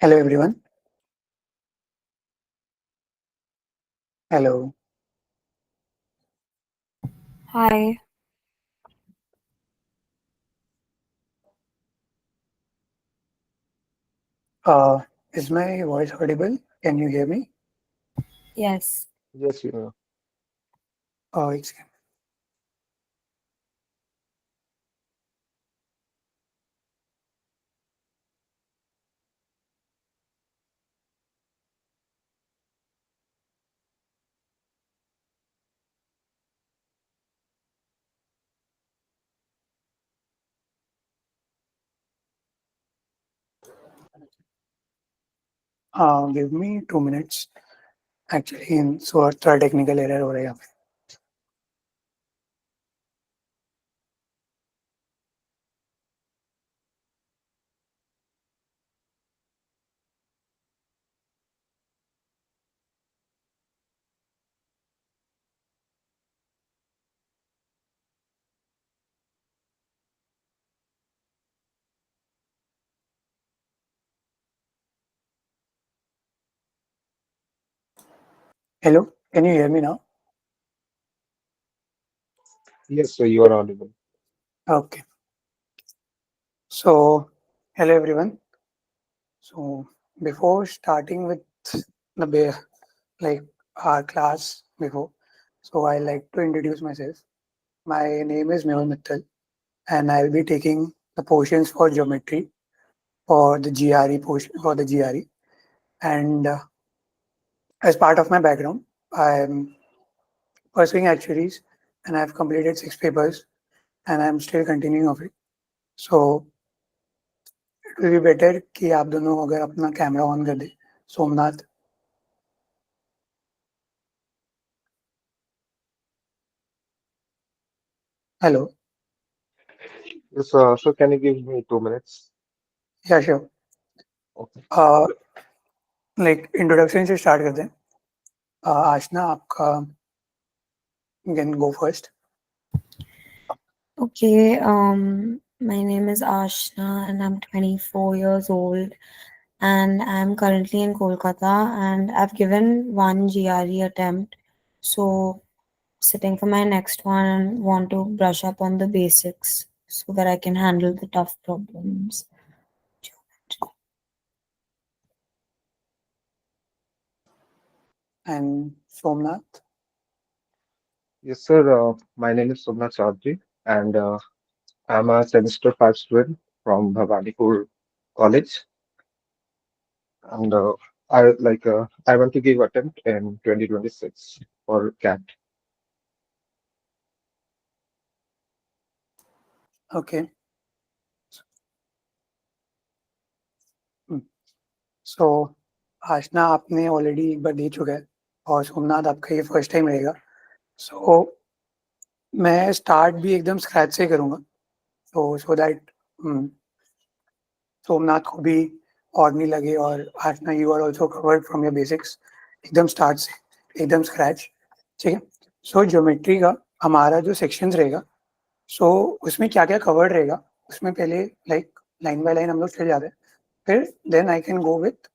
Hello everyone. Hello. Hi. Uh, is my voice audible? Can you hear me? Yes. Yes, you know. It's give me 2 minutes. Actually, so थोड़ा technical error हो रहा है यहाँ पे. Hello. Can you hear me now? Yes, so you are audible. Okay. So, hello everyone. So, before starting with the like our class before, so I like to introduce myself. My name is Mehul Mittal, and I'll be taking the portions for geometry for the GRE portion for the GRE. And as part of my background, I'm pursuing actuaries and I've completed 6 papers and I'm still continuing of it. So it will be better कि आप दोनों अगर अपना camera on कर दे. Somnath. Hello. Yes, so can you give me 2 minutes? Yeah sure. Okay. Like introduction से start करते हैं. आशना आपका can go first. Okay. My name is Ashna and I'm 24 years old and I'm currently in Kolkata and I've given one GRE attempt. So sitting for my next one and want to brush up on the basics so that I can handle the tough problems. And Somnath. Yes, sir. My name is Somnath Chaudhary, and I'm a semester 5 student from Bhavanipur College. And I want to give attempt in 2026 for CAT. Okay. सो आशना आपने already एक बार दे चुका है और सोमनाथ आपका ये first time रहेगा. सो मैं start भी एकदम स्क्रैच से करूँगा. सो दैट सोमनाथ को भी और नहीं लगे और Aashna you are also covered from your basics एकदम स्टार्ट से एकदम स्क्रैच. ठीक है. सो ज्योमेट्री का हमारा जो सेक्शंस रहेगा सो उसमें क्या क्या कवर्ड रहेगा उसमें पहले लाइक लाइन बाय लाइन हम लोग चले जाते हैं. फिर then I can go with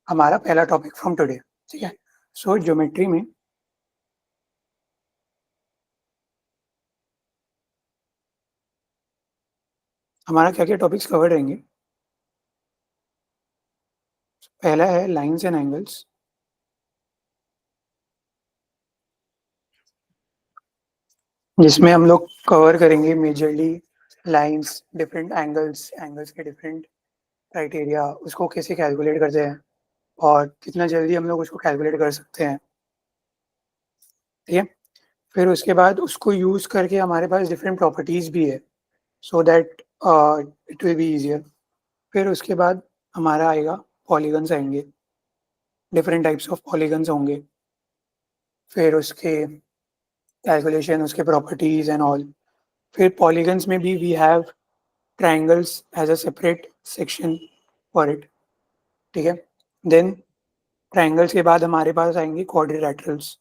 हमारा पहला टॉपिक फ्रॉम टुडे. ठीक है. सो ज्योमेट्री में हमारा क्या क्या टॉपिक्स कवर्ड रहेंगे. पहला है लाइंस एंड एंगल्स जिसमें हम लोग कवर करेंगे मेजरली लाइंस डिफरेंट एंगल्स के डिफरेंट क्राइटेरिया उसको कैसे कैलकुलेट करते हैं और कितना जल्दी हम लोग उसको कैलकुलेट कर सकते हैं. ठीक है. फिर उसके बाद उसको यूज़ करके हमारे पास डिफरेंट प्रॉपर्टीज़ भी है so that it will be easier. फिर उसके बाद हमारा आएगा पॉलीगन्स आएंगे. डिफरेंट टाइप्स ऑफ पॉलीगन्स होंगे. फिर उसके कैलकुलेशन उसके प्रॉपर्टीज़ एंड ऑल. फिर पॉलीगन्स में भी we have triangles as a separate section for it. ठीक है. देन ट्राइंगल्स के बाद हमारे पास आएंगे क्वाड्रिलैटरल्स.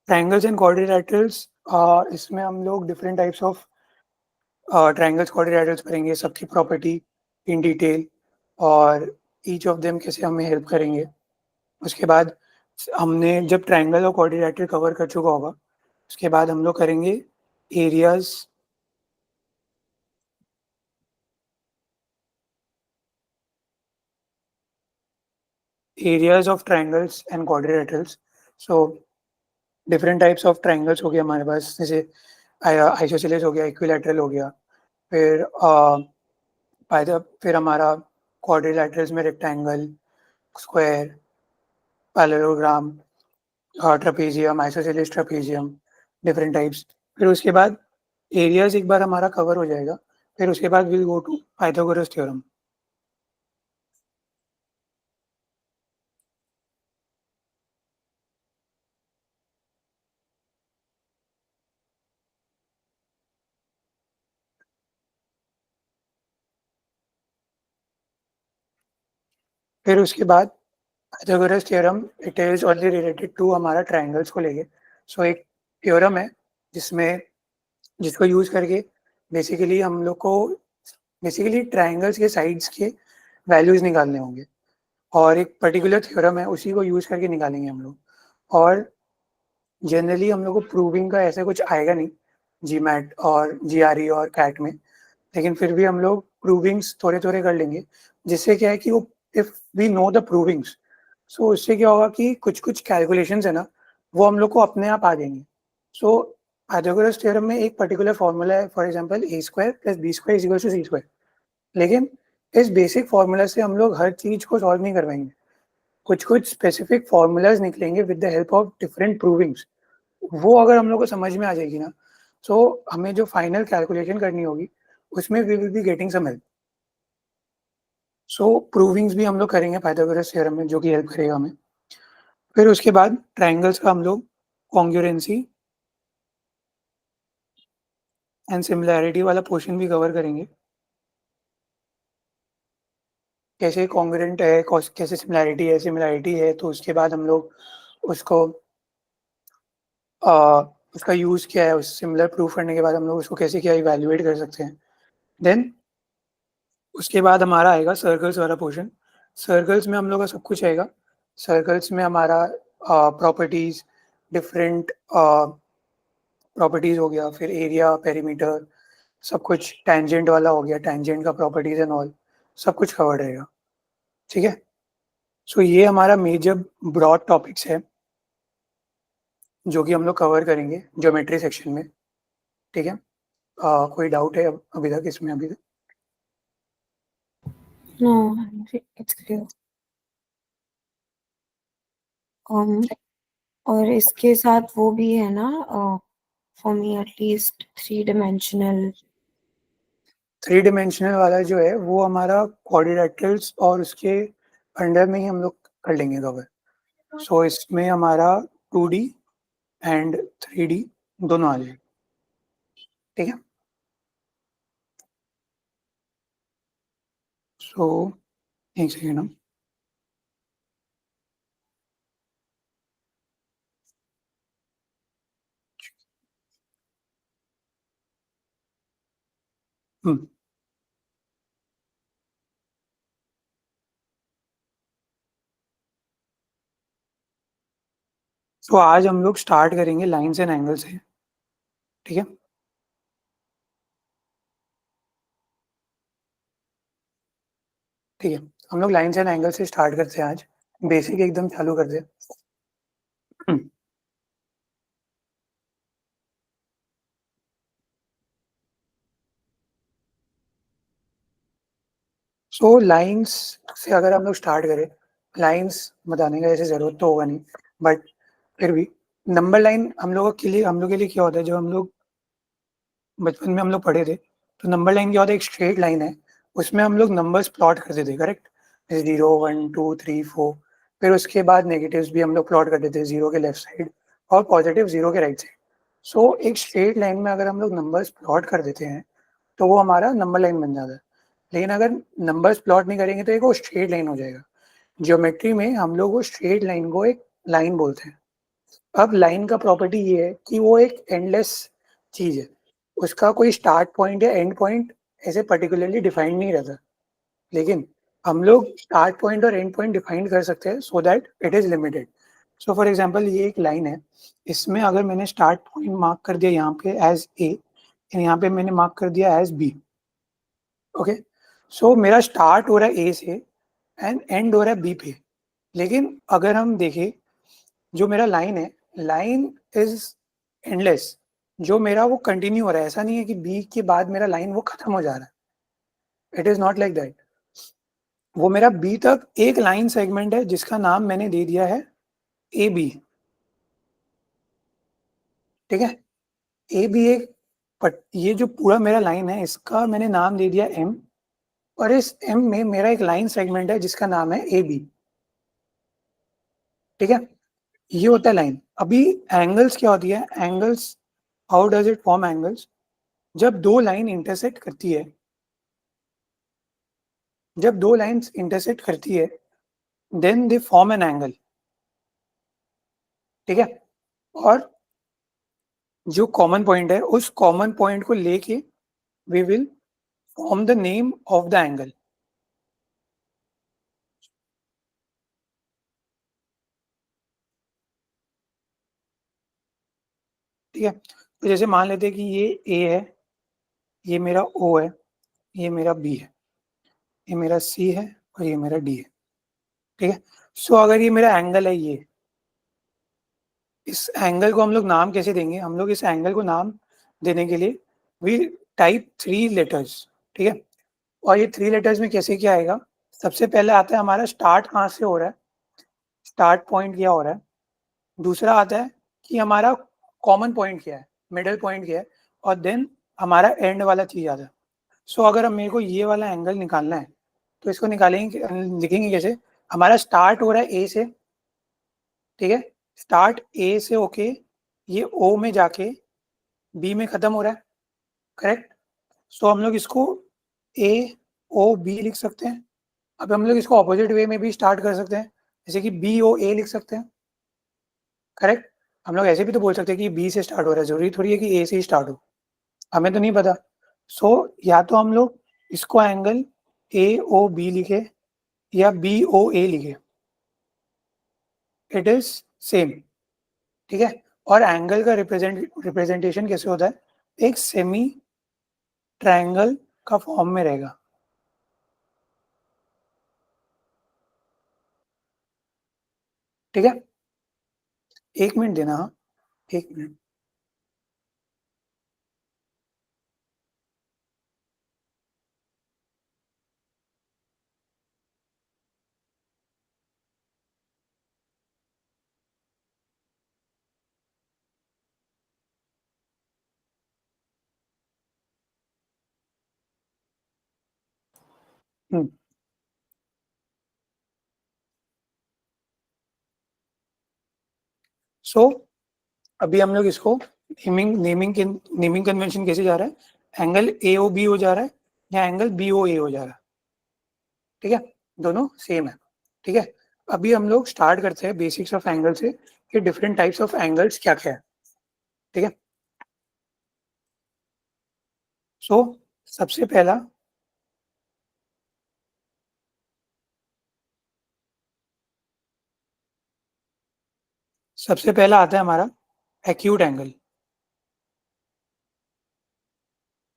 ट्राइंगल्स एंड क्वाड्रिलैटरल्स इसमें हम लोग different types of triangles quadrilaterals करेंगे, सबकी प्रॉपर्टी इन डिटेल और ईच ऑफ देम कैसे हमें हेल्प करेंगे। उसके बाद हमने जब ट्रायंगल और क्वाड्रिलेटरल कवर कर चुका होगा, उसके बाद हम लोग करेंगे areas areas of triangles and quadrilaterals. So different types of triangles हो गया हमारे पास, जैसे आइसोसेलेस हो गया, इक्विलैटरल हो गया, फिर फिर हमारा क्वाड्रिलेटरल्स में rectangle, square, parallelogram, trapezium, isosceles trapezium, different types. फिर उसके बाद एरियाज एक बार हमारा कवर हो जाएगा, फिर उसके बाद will go to Pythagoras theorem. फिर उसके बाद Pythagoras theorem it is only related to हमारा ट्रायंगल्स को लेके। सो एक थ्योरम है जिसमें जिसको यूज करके बेसिकली हम लोग को बेसिकली ट्रायंगल्स के साइड्स के वैल्यूज निकालने होंगे, और एक पर्टिकुलर थ्योरम है उसी को यूज करके निकालेंगे हम लोग। और जनरली हम लोग को प्रूविंग का ऐसा कुछ आएगा नहीं जीमैट और जीआरई और कैट में, लेकिन फिर भी हम लोग प्रूविंग्स थोड़े थोड़े कर लेंगे, जिससे क्या है कि वो इफ वी नो द प्रूविंग्स, सो उससे क्या होगा कि कुछ कुछ कैलकुलेशंस है ना, वो हम लोग को अपने आप आ जाएंगे। सो पाइथागोरस थ्योरम में एक पर्टिकुलर फॉर्मूला है, for example A square plus B square is equal to C square, लेकिन इस बेसिक फॉर्मूला से हम लोग हर चीज को सॉल्व नहीं करवाएंगे, कुछ कुछ स्पेसिफिक फॉर्मूलाज निकलेंगे with the help of different provings. वो अगर हम लोग को समझ में आ जाएगी ना, सो हमें जो फाइनल कैलकुलेशन करनी होगी उसमें we will be getting some help. So provings भी हम लोग करेंगे पाइथागोरस थ्योरम में, जो कि हेल्प करेगा हमें। फिर उसके बाद ट्रायंगल्स का हम लोग कॉन्ग्रुएंसी एंड सिमिलैरिटी वाला पोर्शन भी कवर करेंगे, कैसे कॉन्ग्रुएंट है, कैसे सिमिलैरिटी है, तो उसके बाद हम लोग उसको उसका यूज़ क्या है, उस सिमिलर प्रूफ करने के बाद हम लोग उसको कैसे क्या इवैल्यूएट कर सकते हैं। देन उसके बाद हमारा आएगा सर्कल्स वाला पोर्शन। सर्कल्स में हम लोग का सब कुछ आएगा। सर्कल्स में हमारा प्रॉपर्टीज, डिफरेंट प्रॉपर्टीज हो गया, फिर एरिया, पेरीमीटर, सब कुछ, टेंजेंट वाला हो गया, टेंजेंट का प्रॉपर्टीज एंड ऑल, सब कुछ कवर्ड रहेगा। ठीक है, सो ये हमारा मेजर ब्रॉड टॉपिक्स है जो कि हम लोग कवर करेंगे ज्योमेट्री सेक्शन में। ठीक है, कोई डाउट है अभी तक इसमें? अभी तक No, it's clear. और इसके साथ वो भी है ना, for me at least 3 dimensional। 3 dimensional वाला जो है वो हमारा क्वाड्रिलेटरल्स और उसके अंडर में ही हम लोग कर लेंगे कवर। सो इसमें हमारा 2D एंड 3D दोनों आ जाएंगे। ठीक है, सो एक सेकेंड हम हम्म तो आज हम लोग स्टार्ट करेंगे लाइंस एंड एंगल से। ठीक है, ठीक है, हम लोग लाइंस एंड एंगल से स्टार्ट करते हैं आज, बेसिक एकदम चालू करते हैं। सो लाइंस से अगर हम लोग स्टार्ट करें, लाइंस बताने का ऐसे ज़रूरत तो होगा नहीं, बट फिर भी नंबर लाइन हम लोग के लिए क्या होता है, जब हम लोग बचपन में हम लोग पढ़े थे, तो नंबर लाइन क्या होता है, एक स्ट्रेट लाइन है, उसमें हम लोग नंबर्स प्लॉट करते थे, करेक्ट? 0 1 2 3 4, फिर उसके बाद नेगेटिव्स भी हम लोग प्लॉट करते थे, 0 के लेफ्ट साइड और पॉजिटिव 0 के राइट साइड। सो एक स्ट्रेट लाइन में अगर हम लोग नंबर्स प्लॉट कर देते हैं तो वो हमारा नंबर लाइन बन जाता है। लेकिन अगर नंबर्स प्लॉट नहीं करेंगे तो एक वो स्ट्रेट लाइन हो जाएगा। ज्योमेट्री में हम लोग वो स्ट्रेट लाइन को एक लाइन बोलते हैं। अब लाइन का प्रॉपर्टी ये है कि वो एक एंडलेस चीज है, उसका कोई स्टार्ट पॉइंट या एंड पॉइंट ऐसे पर्टिकुलरली डिफाइंड नहीं रहता, लेकिन हम लोग स्टार्ट पॉइंट और एंड पॉइंट डिफाइन कर सकते हैं so that it is limited. So for example ये एक लाइन है, इसमें अगर मैंने स्टार्ट पॉइंट मार्क कर दिया यहाँ पे एज ए, यहाँ पे मैंने मार्क कर दिया एज बी, ओके, सो मेरा स्टार्ट हो रहा है ए से एंड एंड हो रहा है बी पे। लेकिन अगर हम देखें जो मेरा लाइन है, लाइन इज एंडलेस, जो मेरा वो कंटिन्यू हो रहा है, ऐसा नहीं है कि बी के बाद मेरा लाइन वो खत्म हो जा रहा है, it is not like that. वो मेरा बी तक एक लाइन सेगमेंट है जिसका नाम मैंने दे दिया है ए बी, ठीक है। ए बी एक ये जो पूरा मेरा लाइन है इसका मैंने नाम दे दिया एम, और इस एम में मेरा एक लाइन सेगमेंट है जिसका नाम है ए बी, ठीक है। ये होता है लाइन। अभी एंगल्स क्या होती है, angles, how does it form angles, जब दो लाइन इंटरसेक्ट करती है, जब दो लाइंस इंटरसेक्ट करती है then they form an angle, ठीक है। और जो कॉमन पॉइंट है उस कॉमन पॉइंट को लेके we will form the name of the angle, ठीक है। तो जैसे मान लेते हैं कि ये ए है, ये मेरा ओ है, ये मेरा बी है, ये मेरा सी है और ये मेरा डी है, ठीक है। सो अगर ये मेरा एंगल है, ये इस एंगल को हम लोग नाम कैसे देंगे, हम लोग इस एंगल को नाम देने के लिए वी टाइप 3 लेटर्स, ठीक है। और ये 3 लेटर्स में कैसे क्या आएगा, सबसे पहले आता है हमारा स्टार्ट कहाँ से हो रहा है, स्टार्ट पॉइंट क्या हो रहा है। दूसरा आता है कि हमारा कॉमन पॉइंट क्या है, मिडल पॉइंट क्या है, और देन हमारा एंड वाला चीज आता है। सो अगर हम मेरे को ये वाला एंगल निकालना है तो इसको निकालेंगे, लिखेंगे कैसे, हमारा स्टार्ट हो रहा है ए से, ठीक है, स्टार्ट ए से होके ये ओ में जाके बी में खत्म हो रहा है, करेक्ट। सो हम लोग इसको ए ओ बी लिख सकते हैं। अब हम लोग इसको ऑपोजिट वे में भी स्टार्ट कर सकते हैं, जैसे कि बी ओ ए लिख सकते हैं, करेक्ट। हम लोग ऐसे भी तो बोल सकते हैं कि बी से स्टार्ट हो रहा है, जरूरी थोड़ी है कि ए से ही स्टार्ट हो, हमें तो नहीं पता। सो या तो हम लोग इसको एंगल ए ओ बी लिखे या बी ओ ए लिखे, इट इज सेम, ठीक है। और एंगल का रिप्रेजेंटेशन कैसे होता है, एक सेमी ट्रायंगल का फॉर्म में रहेगा, ठीक है। एक मिनट देना, हाँ, एक मिनट। हम्म, सो अभी हम लोग इसको नेमिंग कन्वेंशन कैसे जा रहा है, एंगल ए ओ बी हो जा रहा है या एंगल बी ओ ए हो जा रहा है, ठीक है, दोनों सेम है, ठीक है। अभी हम लोग स्टार्ट करते हैं बेसिक्स ऑफ एंगल से कि डिफरेंट टाइप्स ऑफ एंगल्स क्या क्या है, ठीक है। सो सबसे पहला, सबसे पहला आता है हमारा एक्यूट एंगल,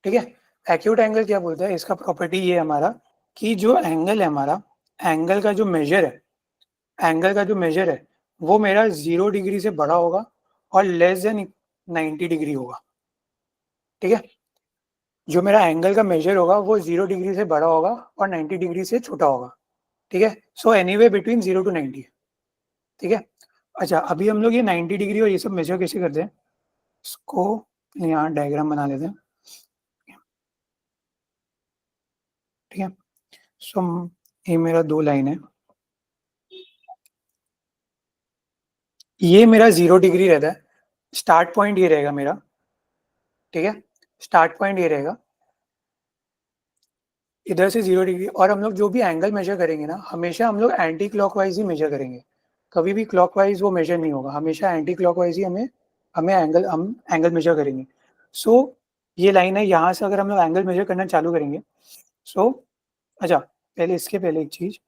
ठीक है। एक्यूट एंगल क्या बोलता है, इसका प्रॉपर्टी ये है हमारा कि जो एंगल है हमारा, एंगल का जो मेजर है, एंगल का जो मेजर है वो मेरा 0 डिग्री से बड़ा होगा और लेस देन 90 डिग्री होगा, ठीक है। जो मेरा एंगल का मेजर होगा वो 0 डिग्री से बड़ा होगा और 90 डिग्री से छोटा होगा, ठीक है। सो एनीवे बिटवीन 0 to 90, ठीक है। अच्छा अभी हम लोग ये 90 डिग्री और ये सब मेजर कैसे करते हैं, इसको यहाँ डायग्राम बना लेते हैं, ठीक है। सो ये मेरा दो लाइन है, ये मेरा 0 डिग्री रहता है, स्टार्ट पॉइंट ये रहेगा मेरा, ठीक है, स्टार्ट पॉइंट ये रहेगा, इधर से 0 डिग्री। और हम लोग जो भी एंगल मेजर करेंगे ना, हमेशा हम लोग एंटी क्लॉकवाइज ही मेजर करेंगे, कभी भी क्लॉकवाइज वो मेजर नहीं होगा, हमेशा एंटी क्लॉकवाइज ही हम एंगल मेजर करेंगे। सो ये लाइन है, यहाँ से अगर हम लोग एंगल मेजर करना चालू करेंगे, सो अच्छा पहले इसके पहले एक चीज,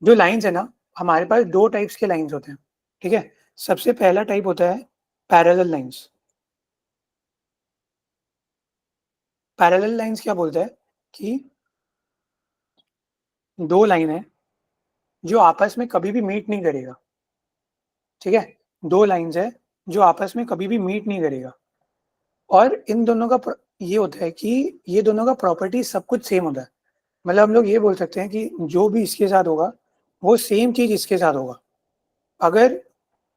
जो लाइंस है ना, हमारे पास दो टाइप्स के लाइंस होते हैं, ठीक है। सबसे पहला टाइप होता है पैरेलल लाइंस। पैरेलल लाइंस क्या बोलता है कि दो लाइन है जो आपस में कभी भी मीट नहीं करेगा, ठीक है। दो लाइंस है जो आपस में कभी भी मीट नहीं करेगा, और इन दोनों का ये होता है कि ये दोनों का प्रॉपर्टी सब कुछ सेम होता है। मतलब हम लोग ये बोल सकते हैं कि जो भी इसके साथ होगा वो सेम चीज इसके साथ होगा। अगर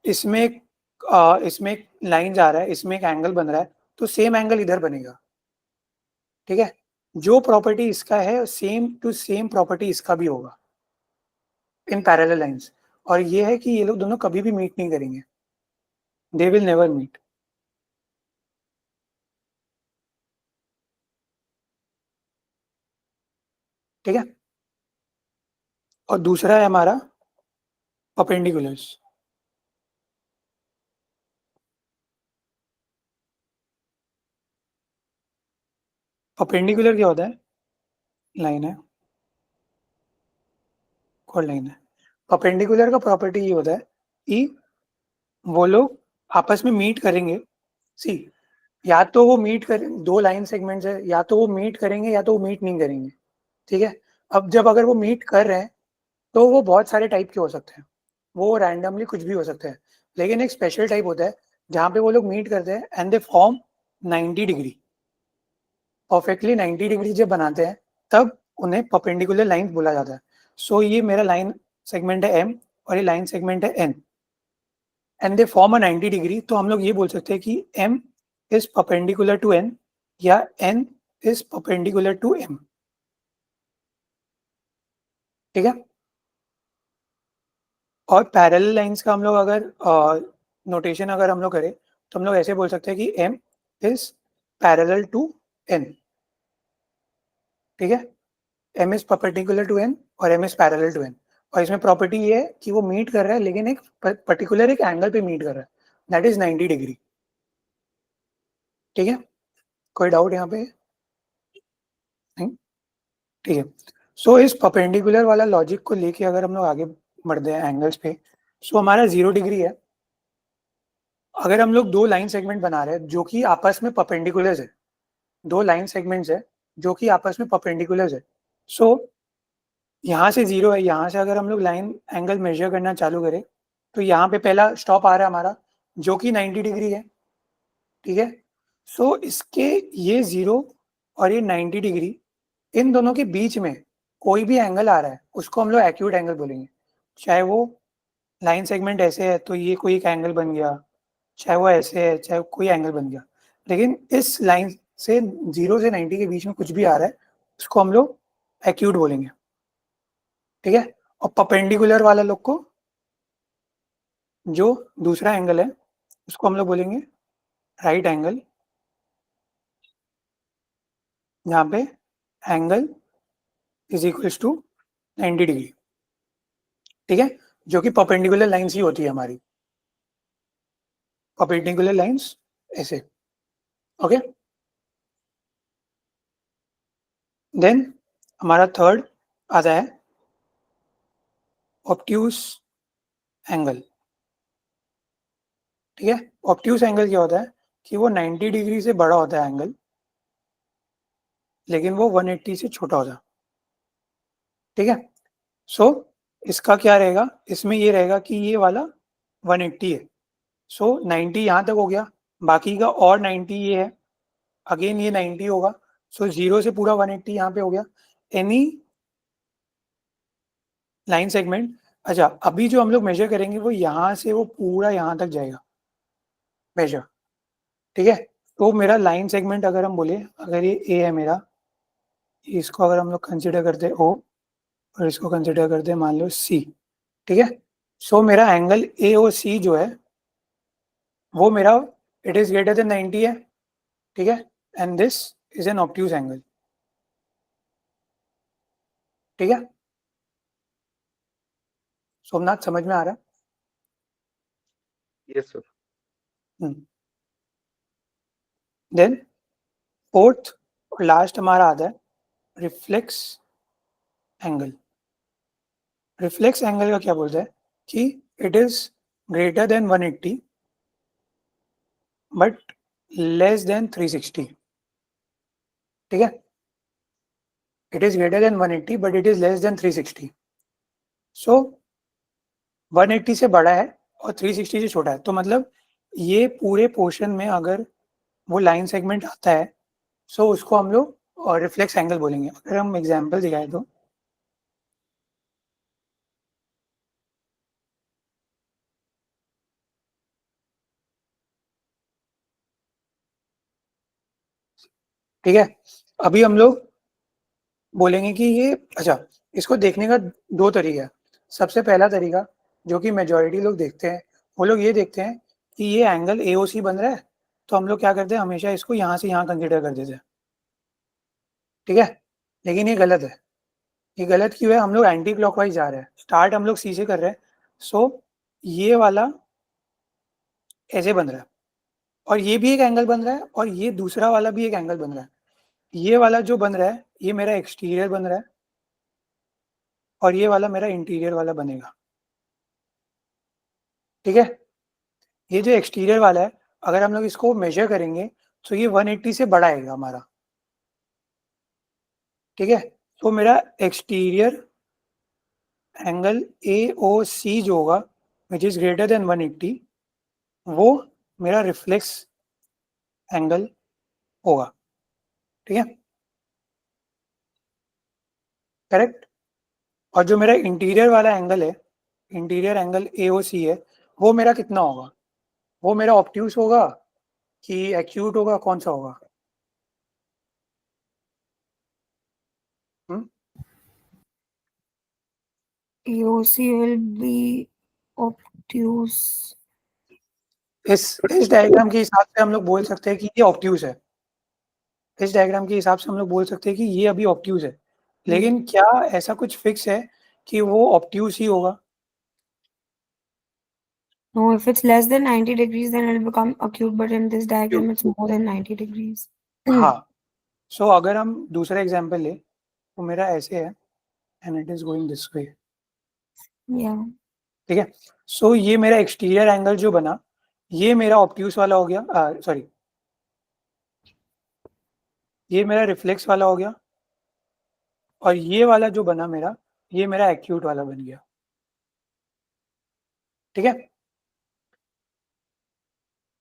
इसमें एक लाइन जा रहा है, इसमें एक एंगल बन रहा है, तो सेम एंगल इधर बनेगा, ठीक है। जो प्रॉपर्टी इसका है सेम टू सेम प्रॉपर्टी इसका भी होगा इन पैरेलल लाइंस। और ये है कि ये लोग दोनों कभी भी मीट नहीं करेंगे, दे विल नेवर मीट, ठीक है। और दूसरा है हमारा परपेंडिकुलर्स। परपेंडिकुलर क्या होता है? लाइन है, कोई लाइन है। परपेंडिकुलर का प्रॉपर्टी ये होता है कि वो लोग आपस में मीट करेंगे। सी, या तो वो मीट करें, दो लाइन सेगमेंट्स है, या तो वो मीट करेंगे या तो वो मीट नहीं करेंगे, ठीक है। अब जब अगर वो मीट कर रहे हैं तो वो बहुत सारे टाइप के हो सकते हैं, वो रैंडमली कुछ भी हो सकते हैं। लेकिन एक स्पेशल टाइप होता है जहाँ पे वो लोग मीट करते हैं and they form 90 degree, perfectly 90 degree जब बनाते हैं तब उन्हें परपेंडिकुलर लाइन बोला जाता है। सो ये मेरा लाइन सेगमेंट है एम और ये लाइन सेगमेंट है N, and they form a 90 degree. तो हम लोग ये बोल सकते हैं कि M is perpendicular to N या N is perpendicular to M, ठीक है। और पैरेलल लाइंस का हम लोग अगर नोटेशन अगर हम लोग करें तो हम लोग ऐसे बोल सकते हैं कि M is parallel to N, ठीक है। M is perpendicular to N और M is parallel to N. और इसमें प्रॉपर्टी ये है कि वो मीट कर रहा है लेकिन एक पर्टिकुलर एक एंगल पे मीट कर रहा है, दैट इज 90 डिग्री, ठीक है। कोई डाउट यहाँ पे? नहीं, ठीक है। सो इस परपेंडिकुलर वाला लॉजिक को लेके अगर हम लोग आगे बढ़ते हैं एंगल्स पे, सो हमारा 0 डिग्री है अगर हम लोग दो लाइन सेगमेंट बना रहे हैं जो कि आपस में परपेंडिकुलर है, दो लाइन सेगमेंट्स है जो कि आपस में परपेंडिकुलर है। सो यहाँ से 0 है, यहाँ से अगर हम लोग लाइन एंगल मेजर करना चालू करें तो यहाँ पे पहला स्टॉप आ रहा है हमारा जो कि 90 डिग्री है, ठीक है। सो इसके ये 0 और ये 90 डिग्री, इन दोनों के बीच में कोई भी एंगल आ रहा है उसको हम लोग एक्यूट एंगल बोलेंगे। चाहे वो लाइन सेगमेंट ऐसे है तो ये कोई एक एंगल बन गया, चाहे वो ऐसे है चाहे कोई एंगल बन गया, लेकिन इस लाइन से 0 से 90 के बीच में कुछ भी आ रहा है उसको हम लोग एक्यूट बोलेंगे, ठीक है। और परपेंडिकुलर वाला लोग को, जो दूसरा एंगल है उसको हम लोग बोलेंगे राइट एंगल, जहाँ पे angle is equals to 90 degree, ठीक है। जो कि परपेंडिकुलर लाइंस ही होती है हमारी, परपेंडिकुलर लाइंस ऐसे, ओके। देन हमारा थर्ड आता है ऑब्ट्यूस एंगल, ठीक है। ऑब्ट्यूस एंगल क्या होता है कि वो 90 डिग्री से बड़ा होता है एंगल, लेकिन वो 180 से छोटा होता है, ठीक है। सो इसका क्या रहेगा, इसमें ये रहेगा कि ये वाला 180 है, सो 90 यहाँ तक हो गया, बाकी का और 90 ये है, अगेन ये 90 होगा, सो 0 से पूरा 180 यहाँ पे हो गया। एनी लाइन सेगमेंट, अच्छा अभी जो हम लोग मेजर करेंगे वो यहाँ से वो पूरा यहाँ तक जाएगा मेजर, ठीक है। तो मेरा लाइन सेगमेंट अगर हम बोले, अगर ये ए है मेरा, इसको अगर हम लोग कंसिडर करते हैं ओ और इसको कंसिडर करते हैं मान लो सी, ठीक है। सो मेरा एंगल ए और सी जो है वो मेरा इट इज ग्रेटर देन 90 है, ठीक है। And this is an obtuse angle, ठीक है। सोमनाथ समझ में आ रहा Yes, sir. है? देन फोर्थ और लास्ट हमारा आता है रिफ्लेक्स एंगल। रिफ्लेक्स एंगल का क्या बोलता है कि it is greater than 180 but less than 360। ठीक है, it is greater than 180 but it is less than 360। सो 180 से बड़ा है और 360 से छोटा है, तो मतलब ये पूरे पोर्शन में अगर वो लाइन सेगमेंट आता है सो उसको हम लोग रिफ्लेक्स एंगल बोलेंगे। अगर हम एग्जांपल दिखाएं तो ठीक है, अभी हम लोग बोलेंगे कि ये अच्छा, इसको देखने का दो तरीका है। सबसे पहला तरीका जो कि मेजॉरिटी लोग देखते हैं, वो लोग ये देखते हैं कि ये एंगल एओसी बन रहा है, तो हम लोग क्या करते हैं हमेशा इसको यहाँ से यहाँ कंसिडर कर देते हैं। ठीक है, लेकिन ये गलत है। ये गलत क्यों है? हम लोग एंटी क्लॉकवाइज जा रहे हैं, स्टार्ट हम लोग सी से कर रहे हैं। सो ये वाला ऐसे बन रहा है और ये भी एक एंगल बन रहा है और ये दूसरा वाला भी एक एंगल बन रहा है। ये वाला जो बन रहा है ये मेरा एक्सटीरियर बन रहा है और ये वाला मेरा इंटीरियर वाला बनेगा। ठीक है, ये जो एक्सटीरियर वाला है अगर हम लोग इसको मेजर करेंगे तो ये 180 से बड़ा आएगा हमारा। ठीक है, तो मेरा एक्सटीरियर एंगल ए ओ सी जो होगा विच इज ग्रेटर देन 180 वो मेरा रिफ्लेक्स एंगल होगा। ठीक है, करेक्ट। और जो मेरा इंटीरियर वाला एंगल है, इंटीरियर एंगल ए ओ सी है, वो मेरा कितना होगा? वो मेरा ऑब्ट्यूस होगा कि एक्यूट होगा, कौन सा होगा? हुँ? AOC will be obtuse. इस डायग्राम के हिसाब से हम लोग बोल सकते हैं कि ये ऑब्ट्यूस है। इस डायग्राम के हिसाब से हम लोग बोल सकते हैं कि ये अभी ऑब्ट्यूस है। लेकिन क्या ऐसा कुछ फिक्स है कि वो ऑब्ट्यूस ही होगा? No, if it's less than 90 degrees, then it'll become acute, but in this diagram, it's more than 90 degrees. हाँ, सो अगर हम दूसरा एग्जांपल लें तो मेरा ऐसे है and it is going this way. Yeah. ठीक है, सो ये मेरा एक्सटीरियर एंगल जो बना ये मेरा ऑब्ट्यूस वाला हो गया, सॉरी ये मेरा रिफ्लेक्स वाला हो गया और ये वाला जो बना मेरा ये मेरा एक्यूट वाला बन गया। ठीक है,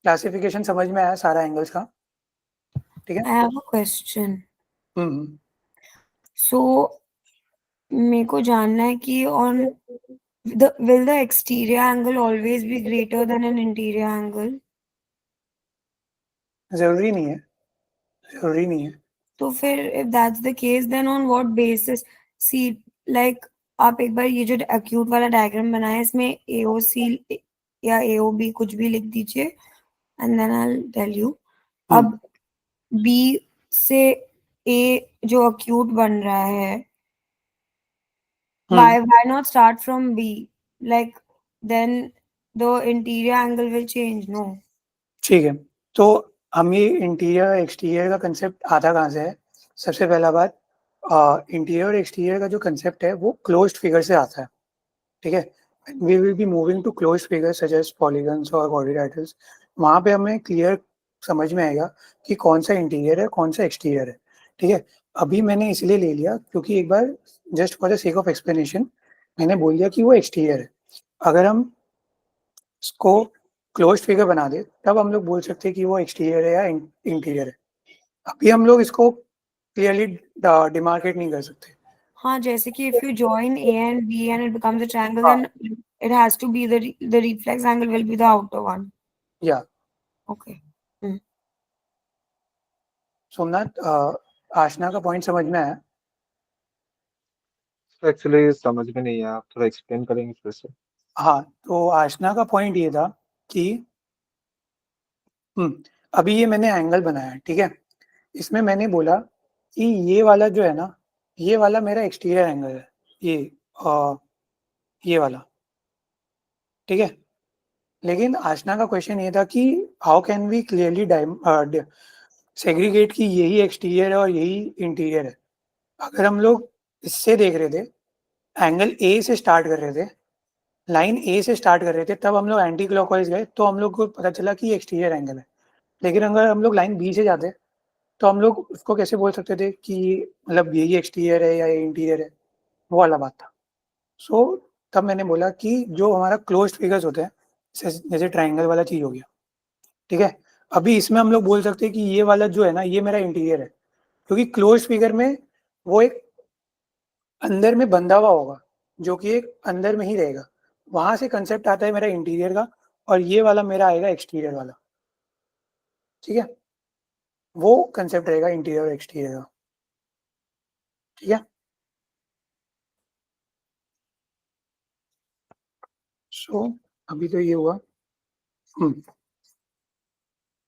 क्लासिफिकेशन समझ में आया सारा एंगल्स का? ठीक है। I have a question. Hmm So, मेरे को जानना है कि on will the exterior angle always be greater than an interior angle? जरूरी नहीं है, जरूरी नहीं है। तो फिर if that's the case, then on what basis? See, like आप एक बार ये जो acute वाला डायग्राम बनाया है इसमें AOC या AOB कुछ भी लिख दीजिए and then I'll tell you. अब B से A जो acute बन रहा है, why not start from B? Like then the interior angle will change, no? ठीक है, तो हम ये इंटीरियर एक्सटीरियर का कंसेप्ट आता कहाँ से है? सबसे पहला बात, इंटीरियर और एक्सटीरियर का जो कंसेप्ट है वो क्लोज्ड फिगर से आता है। ठीक है, we will be moving to closed figure such as polygons और क्वाड्रिलैटरल्स। वहाँ पे हमें क्लियर समझ में आएगा कि कौन सा इंटीरियर है कौन सा एक्सटीरियर है। ठीक है, अभी मैंने इसलिए ले लिया क्योंकि एक बार just for the sake of explanation मैंने बोल दिया कि वो एक्सटीरियर है। अगर हम इसको क्लोज्ड फिगर बना दे तब हम लोग बोल सकते हैं कि वो एक्सटीरियर है या इंटीरियर है। अभी हम लोग इसको क्लियरली डिमार्केट नहीं कर सकते। हाँ, जैसे कि if you join A and B and it becomes a triangle, then it has to be the reflex angle will be the outer one. या Okay. सोमनाथ, आशना का पॉइंट समझ में आया? एक्चुअली समझ में नहीं आया, आप थोड़ा एक्सप्लेन करेंगे फिर से? हाँ, तो आशना का पॉइंट ये था कि अभी ये मैंने एंगल बनाया, ठीक है? इसमें मैंने बोला कि ये वाला जो है ना, ये वाला मेरा एक्सटीरियर एंगल है, ये वाला, ठीक है? लेकिन आशना का क्वेश्चन ये था कि how can we clearly segregate की यही एक्सटीरियर है और यही इंटीरियर है। अगर हम लोग इससे देख रहे थे, एंगल ए से स्टार्ट कर रहे थे, लाइन ए से स्टार्ट कर रहे थे, तब हम लोग एंटी क्लॉकवाइज गए तो हम लोग को पता चला कि एक्सटीरियर एंगल है। लेकिन अगर हम लोग लाइन बी से जाते तो हम लोग उसको कैसे बोल सकते थे कि मतलब यही एक्सटीरियर है या ये इंटीरियर है, वो वाला बात था। सो तब मैंने बोला कि जो हमारा क्लोज्ड फिगर्स होते हैं, जैसे ट्राइंगल वाला चीज हो गया, ठीक है, अभी इसमें हम लोग बोल सकते हैं कि ये वाला जो है ना, ये मेरा इंटीरियर है, क्योंकि क्लोज्ड फिगर में वो एक अंदर में बंधा हुआ होगा, जो कि एक अंदर में ही रहेगा। वहां से कंसेप्ट आता है मेरा इंटीरियर का, और ये वाला मेरा आएगा एक्सटीरियर वाला, ठीक है, वो कंसेप्ट रहेगा इंटीरियर और एक्सटीरियर का, ठीक है। सो अभी तो ये हुआ,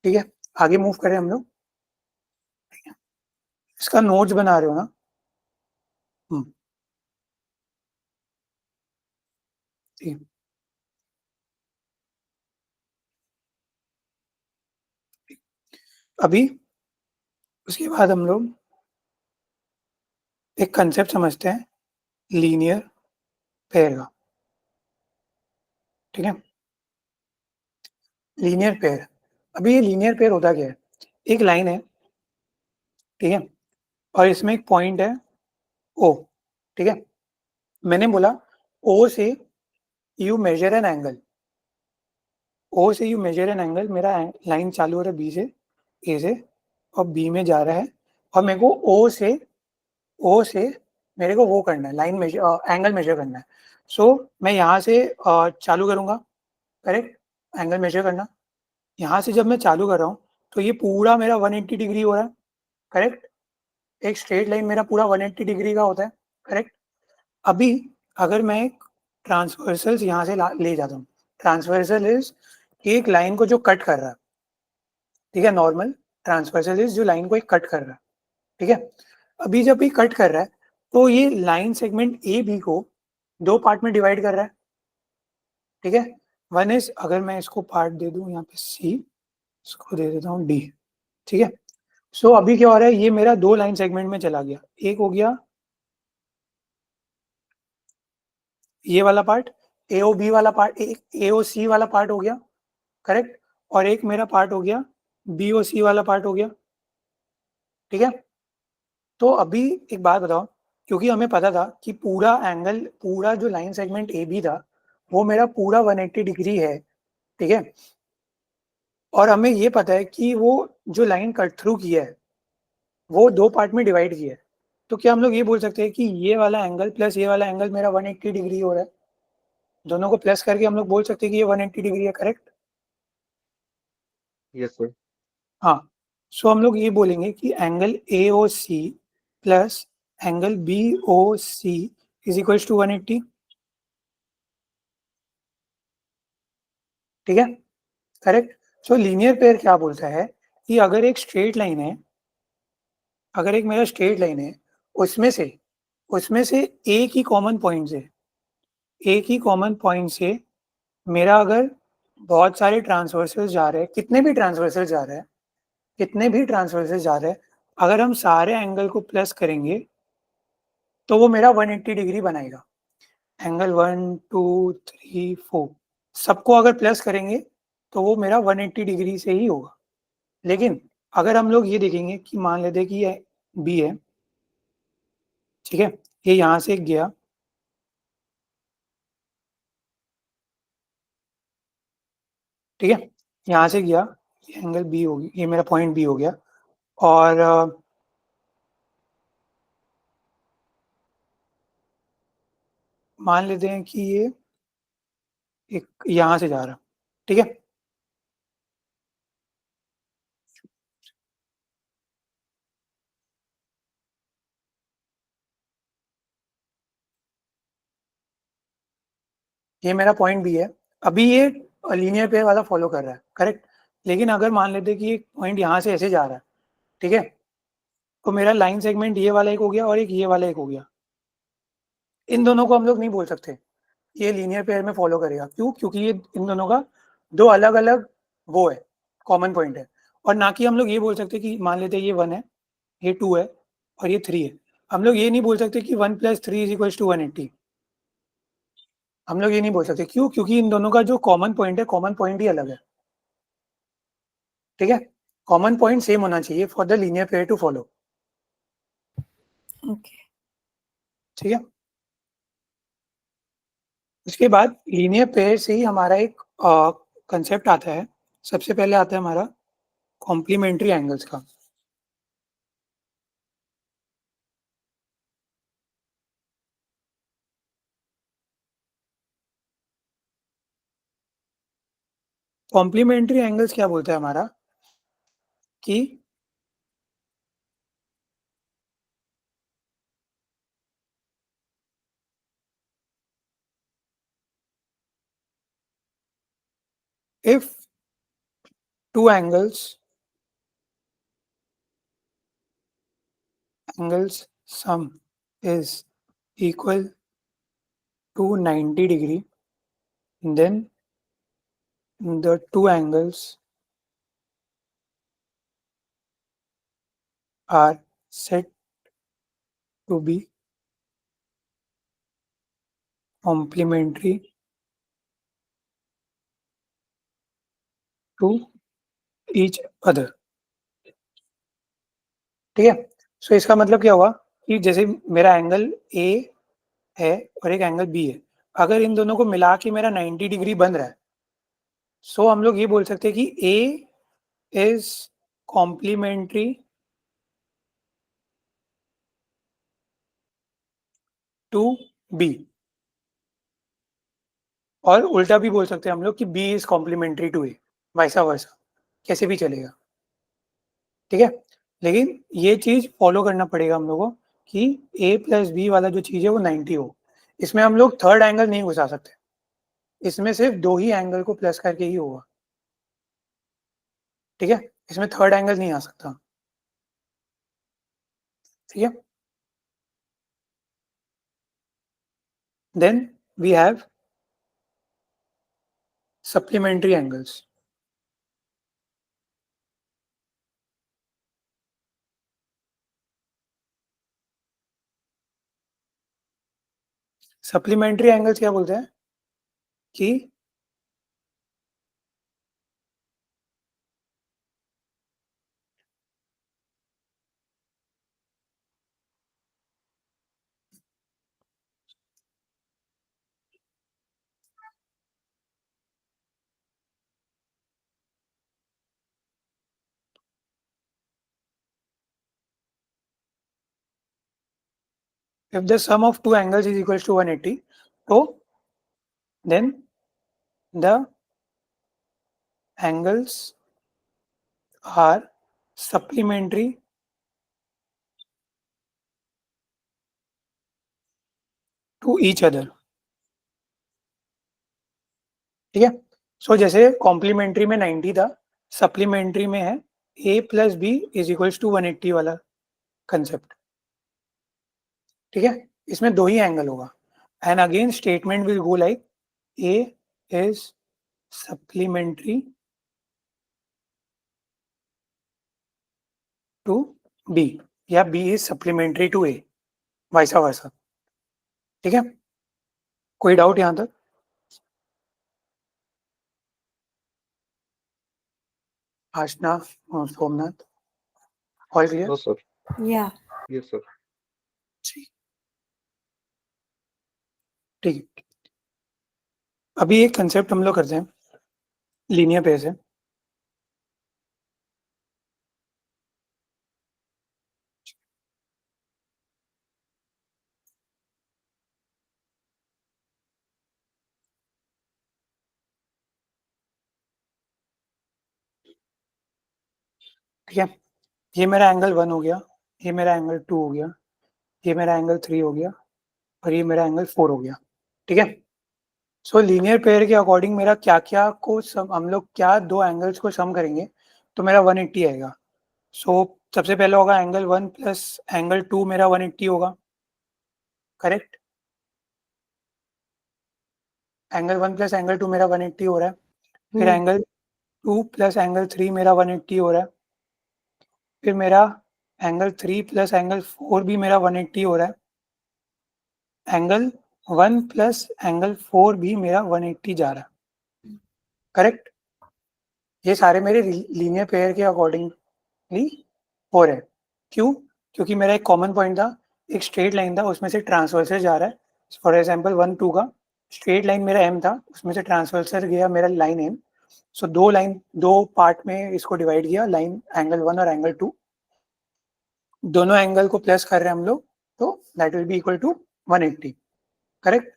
ठीक है, आगे मूव करें हम लोग। इसका नोट्स बना रहे हो ना? हम्म, ठीक है। अभी उसके बाद हम लोग एक कंसेप्ट समझते हैं, लीनियर पेयर का, ठीक है। लीनियर पेयर, अभी ये लीनियर पेयर होता क्या है? एक लाइन है, ठीक है, और इसमें एक पॉइंट है ओ, ठीक है। मैंने बोला ओ से यू मेजर एन एंगल, ओ से यू मेजर एन एंगल, मेरा लाइन चालू हो रहा है बी से, ए से, और बी में जा रहा है, और मेरे को ओ से मेरे को वो करना है, लाइन मेजर, एंगल मेजर करना है। सो मैं यहाँ से चालू करूँगा, करेक्ट, एंगल मेजर करना। यहाँ से जब मैं चालू कर रहा हूँ तो ये पूरा मेरा 180 डिग्री हो रहा है, करेक्ट। एक स्ट्रेट लाइन मेरा पूरा 180 डिग्री का होता है, करेक्ट। अभी अगर मैं एक ट्रांसवर्सल यहाँ से ले जाता हूँ, ट्रांसवर्सल इज एक लाइन को जो कट कर रहा है, ठीक है, नॉर्मल ट्रांसवर्सल इज जो लाइन को एक कट कर रहा है, ठीक है। अभी जब ये कट कर रहा है तो ये लाइन सेगमेंट ए बी को दो पार्ट में डिवाइड कर रहा है, ठीक है। वन इज, अगर मैं इसको पार्ट दे दूं यहाँ पे सी, इसको दे देता हूँ डी, ठीक है। सो अभी क्या हो रहा है, ये मेरा दो लाइन सेगमेंट में चला गया, एक हो गया ये वाला पार्ट, एओ बी वाला पार्ट, एक एओ सी वाला पार्ट हो गया, करेक्ट, और एक मेरा पार्ट हो गया बीओ सी वाला पार्ट हो गया, ठीक है। तो अभी एक बात बताओ, क्योंकि हमें पता था कि पूरा एंगल, पूरा जो लाइन सेगमेंट ए बी था वो मेरा पूरा 180 डिग्री है, ठीक है, और हमें ये पता है कि वो जो लाइन कट थ्रू की है वो दो पार्ट में डिवाइड किया है, तो क्या हम लोग ये बोल सकते हैं कि ये वाला एंगल प्लस ये वाला एंगल मेरा 180 डिग्री हो रहा है? दोनों को प्लस करके हम लोग बोल सकते हैं कि ये 180 डिग्री है, करेक्ट। Yes, sir. हाँ, सो हम लोग ये बोलेंगे कि angle A O C plus angle B O C is equals to 180, ठीक है, करेक्ट। सो लीनियर पेयर क्या बोलता है कि अगर एक स्ट्रेट लाइन है, अगर एक मेरा स्ट्रेट लाइन है, उसमें से उसमें से एक ही कॉमन पॉइंट से, एक ही कॉमन पॉइंट से मेरा अगर बहुत सारे ट्रांसवर्सल जा रहे हैं, कितने भी ट्रांसवर्सल जा रहे हैं, कितने भी ट्रांसवर्सल जा रहे हैं, अगर हम सारे एंगल को प्लस करेंगे तो वो मेरा 180 डिग्री बनाएगा। एंगल 1 2 3 4 सबको अगर प्लस करेंगे तो वो मेरा 180 डिग्री से ही होगा। लेकिन अगर हम लोग ये देखेंगे कि मान लेते हैं कि ये बी है, ठीक है, ये यहाँ से गया, ठीक है, यहाँ से गया, ये एंगल बी होगी, ये मेरा पॉइंट बी हो गया, और मान लेते हैं कि ये एक यहाँ से जा रहा, ठीक है, ये मेरा पॉइंट बी है। अभी ये लीनियर पेयर वाला फॉलो कर रहा है, करेक्ट। लेकिन अगर मान लेते हैं कि एक पॉइंट यहाँ से ऐसे जा रहा है, ठीक है, तो मेरा लाइन सेगमेंट ये वाला एक हो गया और एक ये वाला एक हो गया। इन दोनों को हम लोग नहीं बोल सकते ये लीनियर पेयर में फॉलो करेगा, क्यों? क्योंकि ये इन दोनों का दो अलग अलग वो है, कॉमन पॉइंट है, और ना कि हम लोग ये बोल सकते कि मान लेते हैं ये 1 है, ये 2 है और ये 3 है। हम लोग ये नहीं बोल सकते कि 1 + 3 = 180। हम लोग ये नहीं बोल सकते, क्यों? क्योंकि इन दोनों का जो कॉमन पॉइंट है, कॉमन पॉइंट ही अलग है। ठीक है? कॉमन पॉइंट सेम होना चाहिए for the linear pair to follow. Okay. ठीक है? उसके बाद लीनियर पेयर से ही हमारा एक कंसेप्ट आता है। सबसे पहले आता है हमारा कॉम्प्लीमेंट्री एंगल्स का। कॉम्प्लीमेंट्री एंगल्स क्या बोलता है हमारा कि if two angles sum is equal to 90 degree, then the two angles are said to be complementary to each other। ठीक है? सो इसका मतलब क्या हुआ कि जैसे मेरा एंगल ए है और एक एंगल बी है, अगर इन दोनों को मिला के मेरा 90 डिग्री बन रहा है, सो हम लोग ये बोल सकते हैं कि ए इज कॉम्प्लीमेंट्री टू बी, और उल्टा भी बोल सकते हैं हम लोग कि बी इज कॉम्प्लीमेंट्री टू ए, वैसा वैसा कैसे भी चलेगा। ठीक है? लेकिन ये चीज फॉलो करना पड़ेगा हम लोगों को कि a प्लस बी वाला जो चीज है वो 90 हो। इसमें हम लोग थर्ड एंगल नहीं घुसा सकते, इसमें सिर्फ दो ही एंगल को प्लस करके ही होगा। ठीक है? इसमें थर्ड एंगल नहीं आ सकता। ठीक है? Then we have supplementary angles. Supplementary angles क्या बोलते हैं कि if the sum of two angles is equals to 180, so then the angles are supplementary to each other। ठीक है? सो जैसे कॉम्प्लीमेंट्री में 90 था, सप्लीमेंट्री में है a plus B is equals to 180 वाला कंसेप्ट। ठीक है? इसमें दो ही एंगल होगा, and again statement will go like a is supplementary to b या b is supplementary to a, वैसा वैसा। ठीक है? कोई डाउट यहां तक? Aashna, Somnath, all clear? No, sir. Yeah. Yes, sir. ठीक है, अभी एक कंसेप्ट हम लोग करते हैं लीनियर पेयर से। ठीक है? ये मेरा एंगल 1 हो गया, ये मेरा एंगल 2 हो गया, ये मेरा एंगल 3 हो गया और ये मेरा एंगल 4 हो गया। ठीक है? सो लीनियर पेयर के अकॉर्डिंग मेरा क्या क्या को सम, हम लोग क्या दो एंगल्स को सम करेंगे तो मेरा 180 आएगा। सो सबसे पहले होगा एंगल 1 प्लस एंगल 2, मेरा 180 होगा। करेक्ट? एंगल 1 प्लस एंगल 2 मेरा 180 हो रहा है। फिर Hmm. एंगल 2 प्लस एंगल 3 मेरा 180 हो रहा है। फिर मेरा एंगल 3 प्लस एंगल 4 भी मेरा 180 हो रहा है, एंगल 1 प्लस एंगल 4 भी मेरा 180 जा रहा है, करेक्ट? ये सारे मेरे लीनियर पेयर के अकॉर्डिंगली हो रहे हैं। क्यों? क्योंकि मेरा एक कॉमन पॉइंट था, एक स्ट्रेट लाइन था, उसमें से ट्रांसवर्सर जा रहा है। फॉर एग्जांपल 1 2 का स्ट्रेट लाइन मेरा एम था, उसमें से ट्रांसवर्सर गया मेरा लाइन एम। सो दो पार्ट में इसको डिवाइड किया, लाइन एंगल 1 और एंगल 2, दोनों एंगल को प्लस कर रहे हैं हम लोग, तो that will be equal to 180, correct?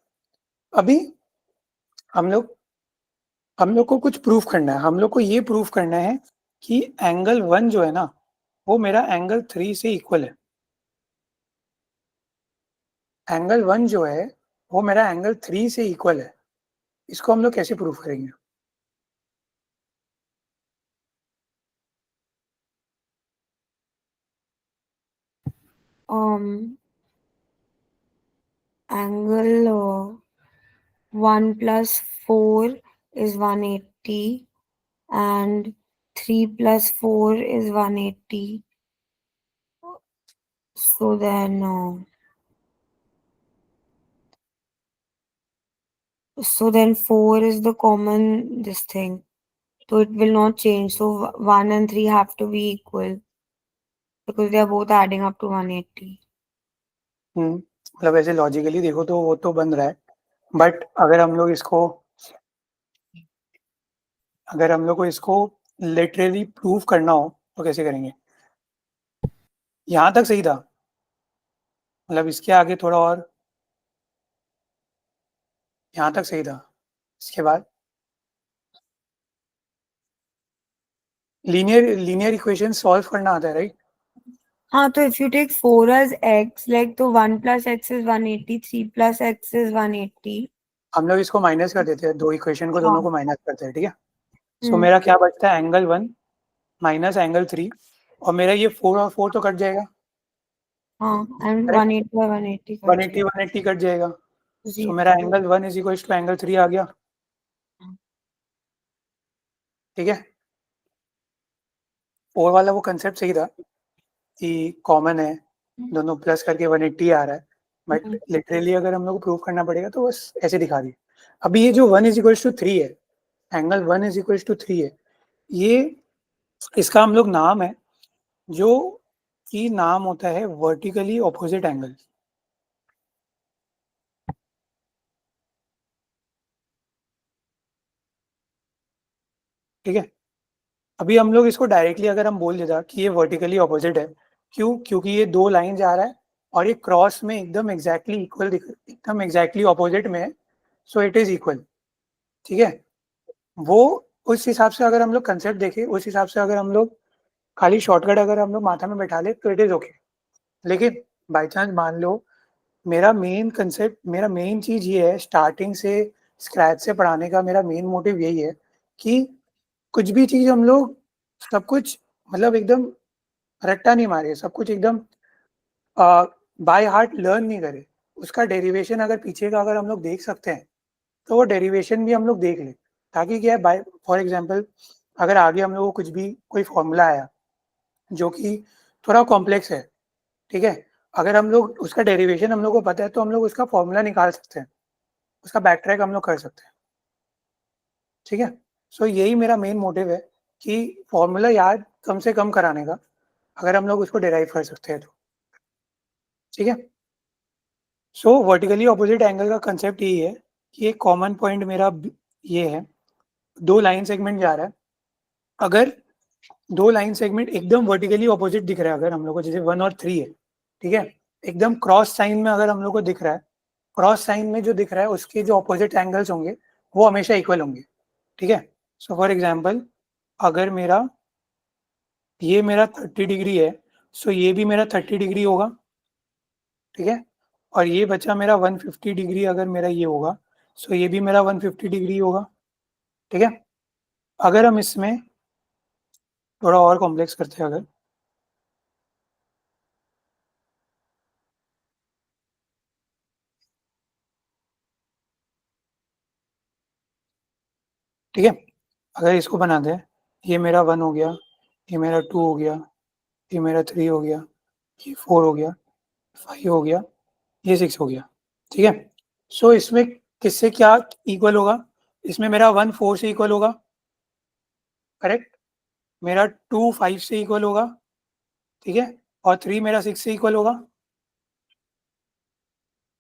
अभी हम लोग को कुछ प्रूफ करना है, हम लोग को ये प्रूफ करना है कि एंगल 1 जो है ना, वो मेरा एंगल 3 से इक्वल है। एंगल 1 जो है वो मेरा एंगल 3 से इक्वल है। इसको हम लोग कैसे प्रूफ करेंगे? Angle 1 plus 4 is 180 and 3 plus 4 is 180. So then 4 is the common this thing. So it will not change. So 1 and 3 have to be equal because they are both adding up to 180. मतलब ऐसे logically देखो तो वो तो बन रहा है, but अगर हम लोग को इसको लिटरली प्रूफ करना हो तो कैसे करेंगे? यहाँ तक सही था, मतलब इसके आगे थोड़ा और, यहाँ तक सही था, इसके बाद लीनियर इक्वेशन सॉल्व करना आता है, राइट? हाँ, तो if you take 4 as x, like तो 1 plus x is 180, 3 plus x is 180. हम लोग इसको माइनस कर देते हैं, दो इक्वेशन को दोनों हाँ। को माइनस करते हैं, ठीक है? सो हम्म। मेरा क्या बचता है, एंगल 1 माइनस एंगल 3, और मेरा ये 4 और 4 तो कट जाएगा, हाँ, and correct? 180 by 180 cut 180 180 cut जाएगा। सो जाएगा। मेरा angle 1 is equal to angle 3 आ गया, ठीक है? 4 वाला वो कंसेप्ट सही था कि कॉमन है, दोनों प्लस करके 180 आ रहा है, बट लिटरली अगर हम लोग को प्रूव करना पड़ेगा तो बस ऐसे दिखा दिए। अभी ये जो 1 इज इक्वल टू 3 है, एंगल 1 इज इक्वल टू 3 है, ये इसका हम लोग नाम है, जो कि नाम होता है वर्टिकली ऑपोजिट एंगल, ठीक है? अभी हम लोग इसको डायरेक्टली अगर हम बोल देता कि ये वर्टिकली ऑपोजिट है, क्यों? क्योंकि ये दो लाइन जा रहा है और ये क्रॉस में एकदम एग्जैक्टली इक्वल, एकदम एग्जैक्टली ऑपोजिट में है, सो इट इज इक्वल, ठीक है? वो उस हिसाब से अगर हम लोग कंसेप्ट देखें, उस हिसाब से अगर हम लोग खाली शॉर्टकट अगर हम लोग माथा में बैठा ले तो इट इज ओके। लेकिन बाई चांस मान लो मेरा मेन कंसेप्ट, मेरा मेन चीज ये है, स्टार्टिंग से स्क्रैच से पढ़ाने का मेरा मेन मोटिव यही है कि कुछ भी चीज हम लोग, सब कुछ मतलब एकदम रट्टा नहीं मारे, सब कुछ एकदम बाय हार्ट लर्न नहीं करे, उसका डेरिवेशन अगर पीछे का अगर हम लोग देख सकते हैं तो वो डेरिवेशन भी हम लोग देख लें, ताकि क्या है, बाय फॉर एग्जांपल अगर आगे हम लोग को कुछ भी कोई फॉर्मूला आया जो कि थोड़ा कॉम्प्लेक्स है, ठीक है, अगर हम लोग उसका डेरिवेशन हम लोग को पता है तो हम लोग उसका फॉर्मूला निकाल सकते हैं, उसका बैक ट्रैक हम लोग कर सकते हैं, ठीक है? सो यही मेरा मेन मोटिव है कि फॉर्मूला याद कम से कम कराने का, अगर हम लोग उसको डिराइव कर सकते हैं तो, ठीक है? सो वर्टिकली ऑपोजिट एंगल का कंसेप्ट यही है कि एक कॉमन पॉइंट मेरा ये है, दो लाइन सेगमेंट जा रहा है, अगर दो लाइन सेगमेंट एकदम वर्टिकली ऑपोजिट दिख रहा है, अगर हम लोग को जैसे 1 और 3 है, ठीक है, एकदम क्रॉस साइन में अगर हम लोग को दिख रहा है, क्रॉस साइन में जो दिख रहा है उसके जो ऑपोजिट एंगल्स होंगे वो हमेशा इक्वल होंगे, ठीक है? सो फॉर एग्जांपल अगर ये मेरा 30 डिग्री है, सो ये भी मेरा 30 डिग्री होगा, ठीक है? और ये बचा मेरा 150 डिग्री, अगर मेरा ये होगा, सो ये भी मेरा 150 डिग्री होगा, ठीक है? अगर हम इसमें थोड़ा और कॉम्प्लेक्स करते हैं, अगर ठीक है, अगर इसको बनाते हैं, ये मेरा 1 हो गया, ये मेरा 2 हो गया, ये मेरा 3 हो गया, ये 4 हो गया, 5 हो गया, ये 6 हो गया, ठीक है। सो इसमें किससे क्या इक्वल होगा? इसमें मेरा 1 4 से इक्वल होगा, करेक्ट। मेरा 2 5 से इक्वल होगा, ठीक है, और 3 मेरा 6 से इक्वल होगा,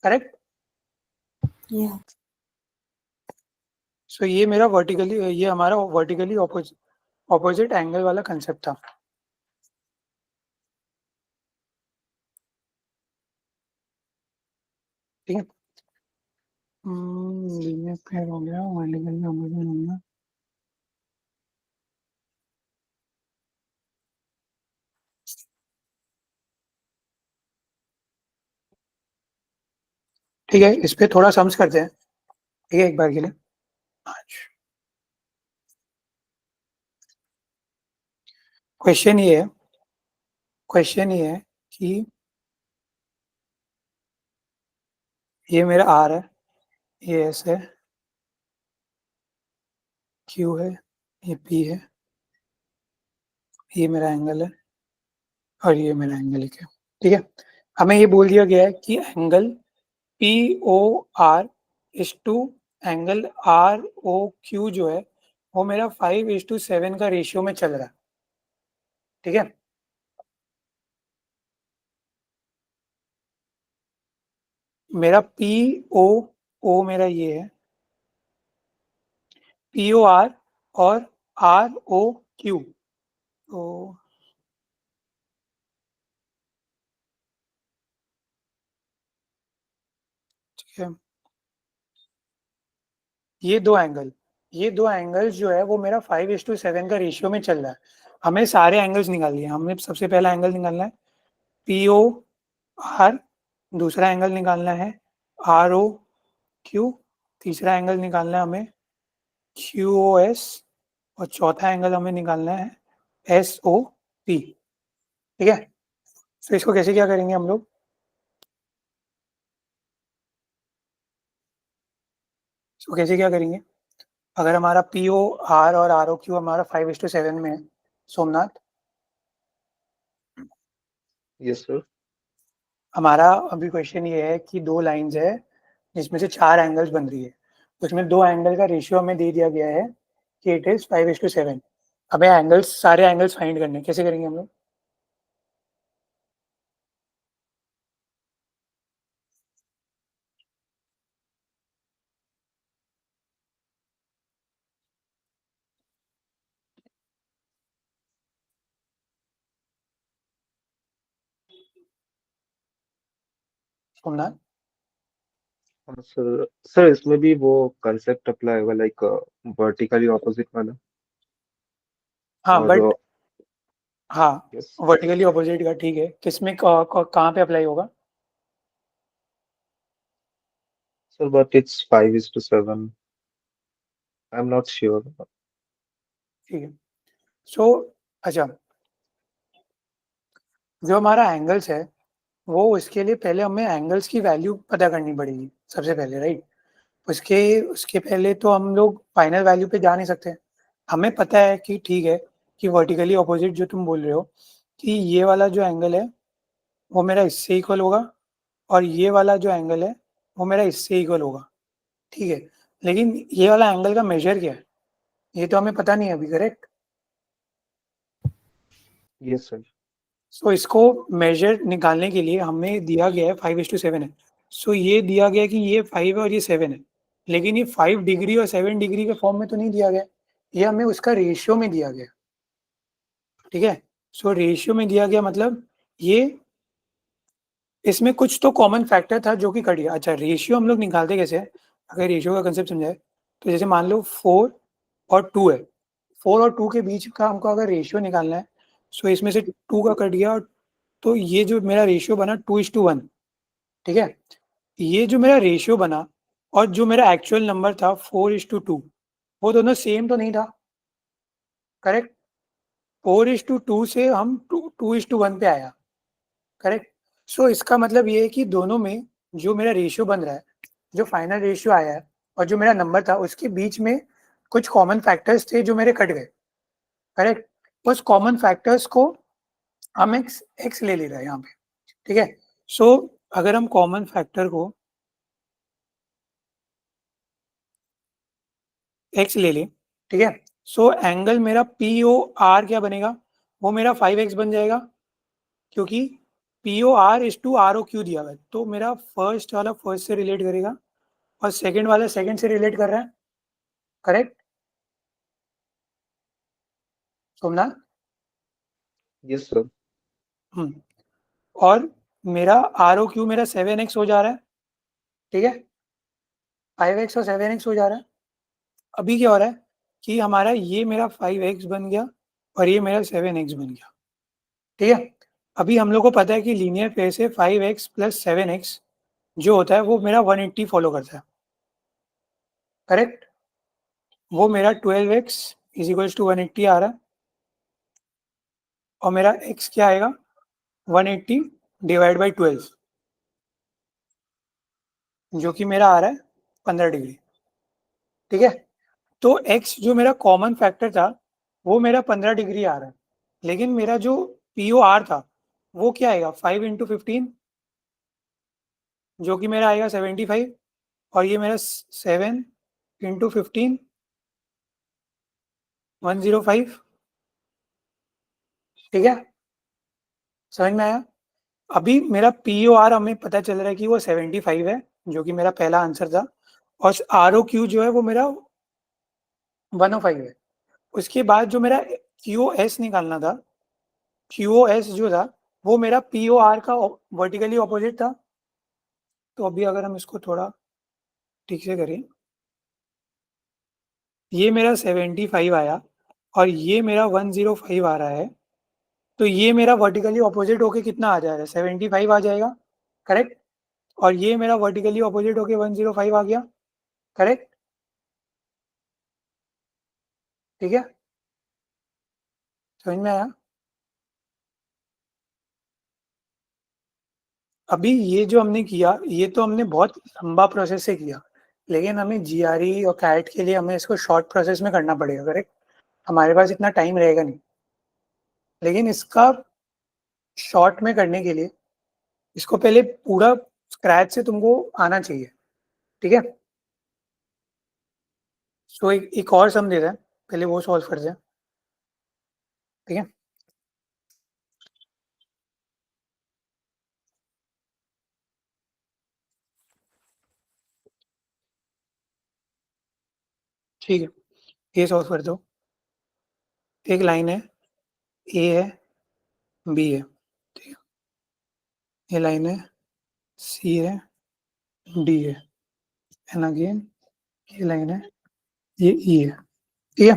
करेक्ट। Yeah. सो ये मेरा वर्टिकली, ये हमारा वर्टिकली ऑपोजिट एंगल वाला कंसेप्ट था। ठीक है, लीनियर पेयर हो गया, वर्टिकली ऑपोजिट हो गया। ठीक है, इस पे थोड़ा सम्स करते हैं, ठीक है, एक बार के लिए। क्वेश्चन ये है, क्वेश्चन ये है कि ये मेरा आर है, ये एस है, क्यू है, ये पी है, ये मेरा एंगल है, और ये मेरा एंगल है, ठीक है। हमें ये बोल दिया गया है कि angle P O R is to angle R O Q जो है वो मेरा 5:7 का रेशियो में चल रहा है, ठीक है। मेरा पी ओ ओ मेरा ये है, पी ओ आर और आर ओ क्यू, तो ठीक है, ये दो एंगल्स जो है वो मेरा 5:7 का रेशियो में चल रहा है। हमें सारे एंगल्स निकाल लिए, हमें सबसे पहला एंगल निकालना है पी ओ आर, दूसरा एंगल निकालना है आर ओ क्यू, तीसरा एंगल निकालना है हमें क्यू ओ एस, और चौथा एंगल हमें निकालना है एस ओ पी, ठीक है। तो इसको कैसे क्या करेंगे हम लोग? इसको कैसे क्या करेंगे? अगर हमारा पी ओ आर और आर ओ क्यू हमारा 5:7 में है, सोमनाथ, Yes, sir. हमारा अभी क्वेश्चन ये है कि दो लाइंस है जिसमें से 4 एंगल्स बन रही है, उसमें 2 एंगल का रेशियो हमें दे दिया गया है कि इट इज 5:7। हमें एंगल्स, सारे एंगल्स फाइंड करने, कैसे करेंगे हम लोग? सोमनाथ, हाँ सर, सर इसमें भी वो कंसेप्ट अप्लाई होगा, लाइक वर्टिकली ऑपोजिट वाला। हाँ और बट, हाँ, यस वर्टिकली अपोजिट का ठीक है, किसमें कहाँ पे अप्लाई होगा? Sir, but it's 5:7, I am not sure. ठीक है, सो अच्छा, जो हमारा एंगल्स है वो, इसके लिए पहले हमें एंगल्स की वैल्यू पता करनी पड़ेगी सबसे पहले, राइट। उसके उसके पहले तो हम लोग फाइनल वैल्यू पे जा नहीं सकते। हमें पता है कि ठीक है कि वर्टिकली अपोजिट जो तुम बोल रहे हो कि ये वाला जो एंगल है वो मेरा इससे इक्वल होगा, और ये वाला जो एंगल है वो मेरा इससे इक्वल होगा, ठीक है। लेकिन ये वाला एंगल का मेजर क्या है ये तो हमें पता नहीं है अभी, करेक्ट। Yes sir. सो इसको मेजर निकालने के लिए हमें दिया गया है 5:7 है। सो ये दिया गया कि ये 5 है और ये 7 है, लेकिन ये 5 डिग्री और 7 डिग्री के फॉर्म में तो नहीं दिया गया, ये हमें उसका रेशियो में दिया गया, ठीक है। सो रेशियो में दिया गया मतलब ये, इसमें कुछ तो कॉमन फैक्टर था जो कि कट गया। अच्छा, रेशियो हम लोग निकालते कैसे हैं? अगर रेशियो का कंसेप्ट समझाए तो जैसे मान लो 4 और 2 है, 4 और 2 के बीच का हमको अगर रेशियो निकालना है, सो इसमें से 2 का कट गया, तो ये जो मेरा रेशियो बना 2:1, ठीक है। ये जो मेरा रेशियो बना और जो मेरा एक्चुअल नंबर था 4:2, वो दोनों सेम तो नहीं था, करेक्ट। 4:2 से हम 2:1 पे आया, करेक्ट। सो इसका मतलब ये है कि दोनों में जो मेरा रेशियो बन रहा है, जो फाइनल रेशियो आया है और जो मेरा नंबर था उसके बीच में कुछ कॉमन फैक्टर्स थे जो मेरे कट गए, करेक्ट। उस कॉमन फैक्टर्स को हम एक्स ले रहे हैं यहाँ पे, ठीक है। सो अगर हम कॉमन फैक्टर को एक्स ले लें, ठीक है, सो एंगल मेरा पी ओ आर क्या बनेगा, वो मेरा 5x बन जाएगा, क्योंकि P O R is two R O Q दिया हुआ है। तो मेरा फर्स्ट वाला फर्स्ट से रिलेट करेगा और सेकंड वाला सेकंड से रिलेट कर रहा है, करेक्ट सोमनाथ? Yes sir. और मेरा आर ओ क्यू मेरा 7x हो जा रहा है, ठीक है, 5x और 7x हो जा रहा है। अभी क्या हो रहा है कि हमारा ये मेरा 5x बन गया और ये मेरा 7x बन गया, ठीक है। अभी हम लोग को पता है कि लीनियर पेयर से 5x प्लस 7x जो होता है वो मेरा 180 फॉलो करता है, करेक्ट। वो मेरा 12x इज इक्वल्स टू 180 आ रहा है, और मेरा x क्या आएगा, 180 डिवाइड बाई 12, जो कि मेरा आ रहा है 15 डिग्री, ठीक है। तो x जो मेरा कॉमन फैक्टर था वो मेरा 15 डिग्री आ रहा है, लेकिन मेरा जो पी ओ आर था वो क्या आएगा, 5 इंटू 15, जो कि मेरा आएगा 75, और ये मेरा 7 इंटू 15, 105, ठीक है, समझ में आया? अभी मेरा पी ओ आर हमें पता चल रहा है कि वो 75 है, जो कि मेरा पहला आंसर था, और आर ओ क्यू जो है वो मेरा 105 है। उसके बाद जो मेरा क्यू ओ एस निकालना था, क्यू ओ एस जो था वो मेरा पी ओ आर का वर्टिकली ऑपोजिट था। तो अभी अगर हम इसको थोड़ा ठीक से करें, ये मेरा 75 आया और ये मेरा 105 आ रहा है, तो ये मेरा वर्टिकली ऑपोजिट होके कितना आ जाएगा, 75 आ जाएगा, करेक्ट। और ये मेरा वर्टिकली ऑपोजिट होके 105 आ गया, करेक्ट, ठीक है, समझ में आया? अभी ये जो हमने किया ये तो हमने बहुत लंबा प्रोसेस से किया, लेकिन हमें जीआरई और कैट के लिए हमें इसको शॉर्ट प्रोसेस में करना पड़ेगा, करेक्ट। हमारे पास इतना टाइम रहेगा नहीं, लेकिन इसका शॉर्ट में करने के लिए इसको पहले पूरा स्क्रैच से तुमको आना चाहिए, ठीक है। सो एक और सम दे रहा है, पहले वो सॉल्व करते हैं, ठीक है। ठीक है, ये सॉल्व कर दो। एक लाइन है, ए है, बी है, ठीक है, ये लाइन है, सी है, डी है, एंड अगेन ये लाइन है, ये ई है, ठीक है।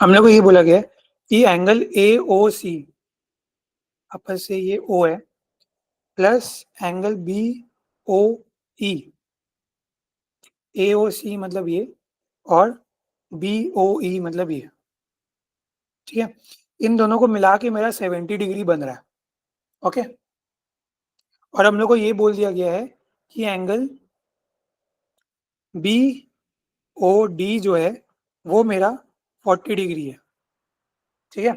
हम लोग को ये बोला गया है कि एंगल ए ओ सी आपस से ये ओ है, प्लस एंगल बी ओ ई, ए ओ सी मतलब ये, और बी ओ ई मतलब ये, ठीक है। इन दोनों को मिला के मेरा 70 डिग्री बन रहा है, ओके। और हम लोग को ये बोल दिया गया है कि एंगल बी ओ डी जो है वो मेरा 40 डिग्री है, ठीक है।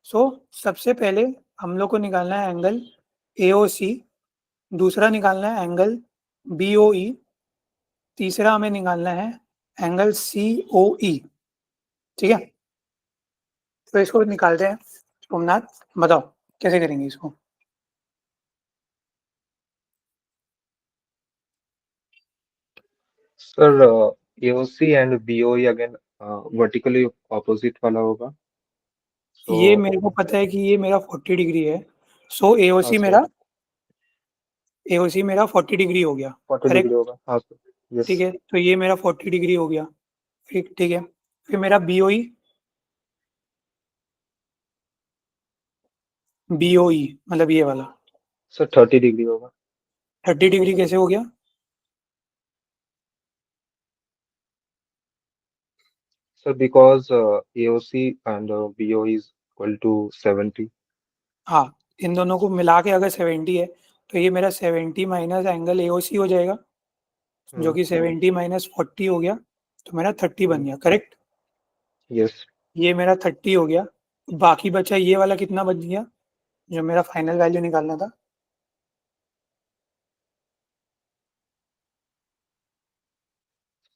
सो सबसे पहले हम लोग को निकालना है एंगल ए ओ सी, दूसरा निकालना है एंगल बी ओ ई, तीसरा हमें निकालना है एंगल सी ओ ई, ठीक है। तो इसको निकालते हैं, सोमनाथ बताओ कैसे करेंगे इसको। Sir AOC and BOE again vertically opposite वाला होगा। ये तो मेरे को पता है कि ये मेरा 40 डिग्री है, सो हाँ एओसी सर, मेरा 40 डिग्री हो गया, 40 डिग्री करेक्ट, होगा, हाँ सर। ठीक यस। है। तो ये मेरा 40 डिग्री हो गया, ठीक ठीक है। फिर मेरा बीओई मतलब ये वाला सर 30 डिग्री होगा। 30 डिग्री कैसे हो गया? Sir because AOC and BOE is equal to 70। हाँ, इन दोनों को मिला के अगर 70 है तो ये मेरा 70 माइनस एंगल एओसी हो जाएगा, जो कि 70 माइनस 40 हो गया, तो मेरा 30 बन गया, करेक्ट। यस। ये मेरा 30 हो गया, बाकी बचा ये वाला कितना बच गया, जो मेरा फाइनल वैल्यू निकालना था।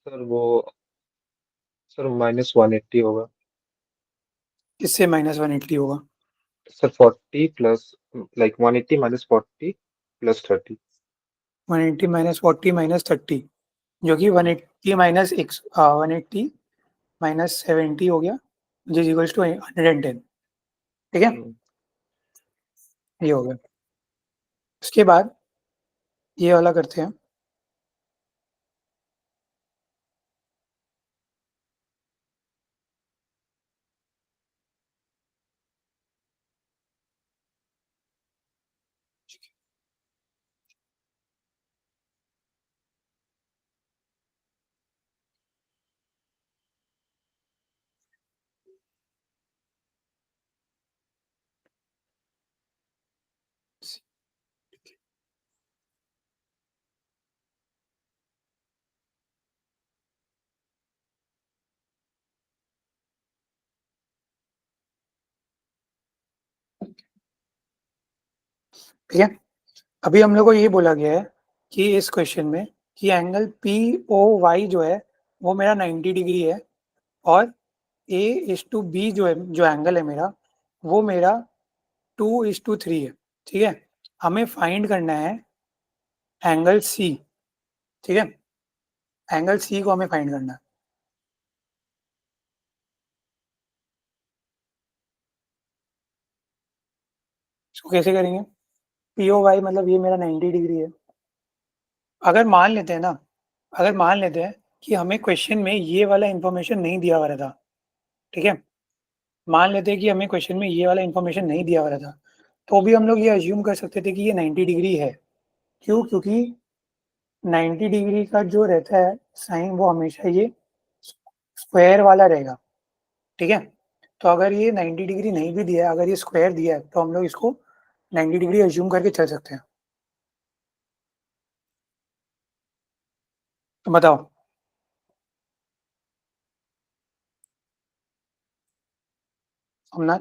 सर वो सर -180 होगा। इससे -180 होगा। Sir 40 plus, like 180 -40 plus 30। 180 - 40 - 30, जो कि 180 माइनस 180 -70 हो गया, विच इज इक्वल्स टू 110। ठीक है, ये हो गया। उसके बाद ये वाला करते हैं। ठीक है, अभी हम लोग को ये बोला गया है कि इस क्वेश्चन में कि एंगल पी ओ वाई जो है वो मेरा 90 डिग्री है, और ए इज टू बी जो है, जो एंगल है मेरा, वो मेरा 2:3 है। ठीक है, हमें फाइंड करना है एंगल सी। ठीक है, एंगल सी को हमें फाइंड करना है। इसको कैसे करेंगे? पी ओ वाई मतलब ये मेरा 90 डिग्री है। अगर मान लेते हैं ना, अगर मान लेते हैं कि हमें क्वेश्चन में ये वाला इंफॉर्मेशन नहीं दिया हुआ था, ठीक है, मान लेते हैं कि हमें क्वेश्चन में ये वाला इंफॉर्मेशन नहीं दिया हुआ था, तो भी हम लोग ये अज्यूम कर सकते थे कि ये 90 डिग्री है। क्यों? क्योंकि 90 डिग्री का जो रहता है साइन, वो हमेशा ये स्क्वायर वाला रहेगा। ठीक है, तो अगर ये 90 डिग्री नहीं भी दिया है, अगर ये स्क्वायर दिया है, तो हम लोग इसको 90 डिग्री अज्यूम करके चल सकते हैं। तो बताओ। सोमनाथ,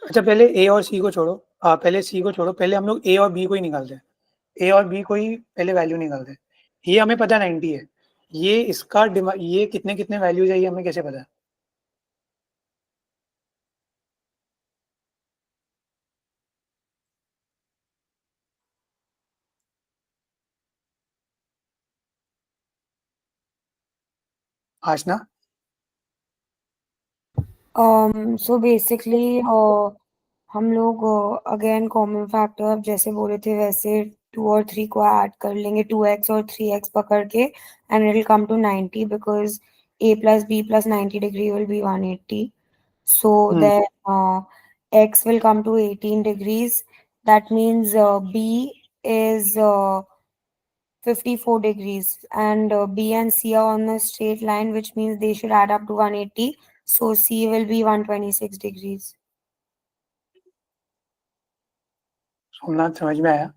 अच्छा पहले ए और सी को छोड़ो। पहले सी को छोड़ो, पहले हम लोग ए और बी को ही निकालते हैं। ए और बी को ही पहले वैल्यू निकालते हैं। ये हमें पता है 90 है। ये इसका ये कितने कितने वैल्यूज है, ये हमें कैसे पता है? आशना, So basically, हम लोग अगेन कॉमन फैक्टर अब जैसे बोले थे वैसे 2 और 3 को ऐड कर लेंगे, 2x और 3x पकड़ के, and it will come to 90 because a plus b plus 90 degree will be 180. So then x will come to 18 degrees. That means b is 54 degrees, and b and c are on a straight line, which means they should add up to 180. So c will be 126 degrees. Somnath समझ में आया?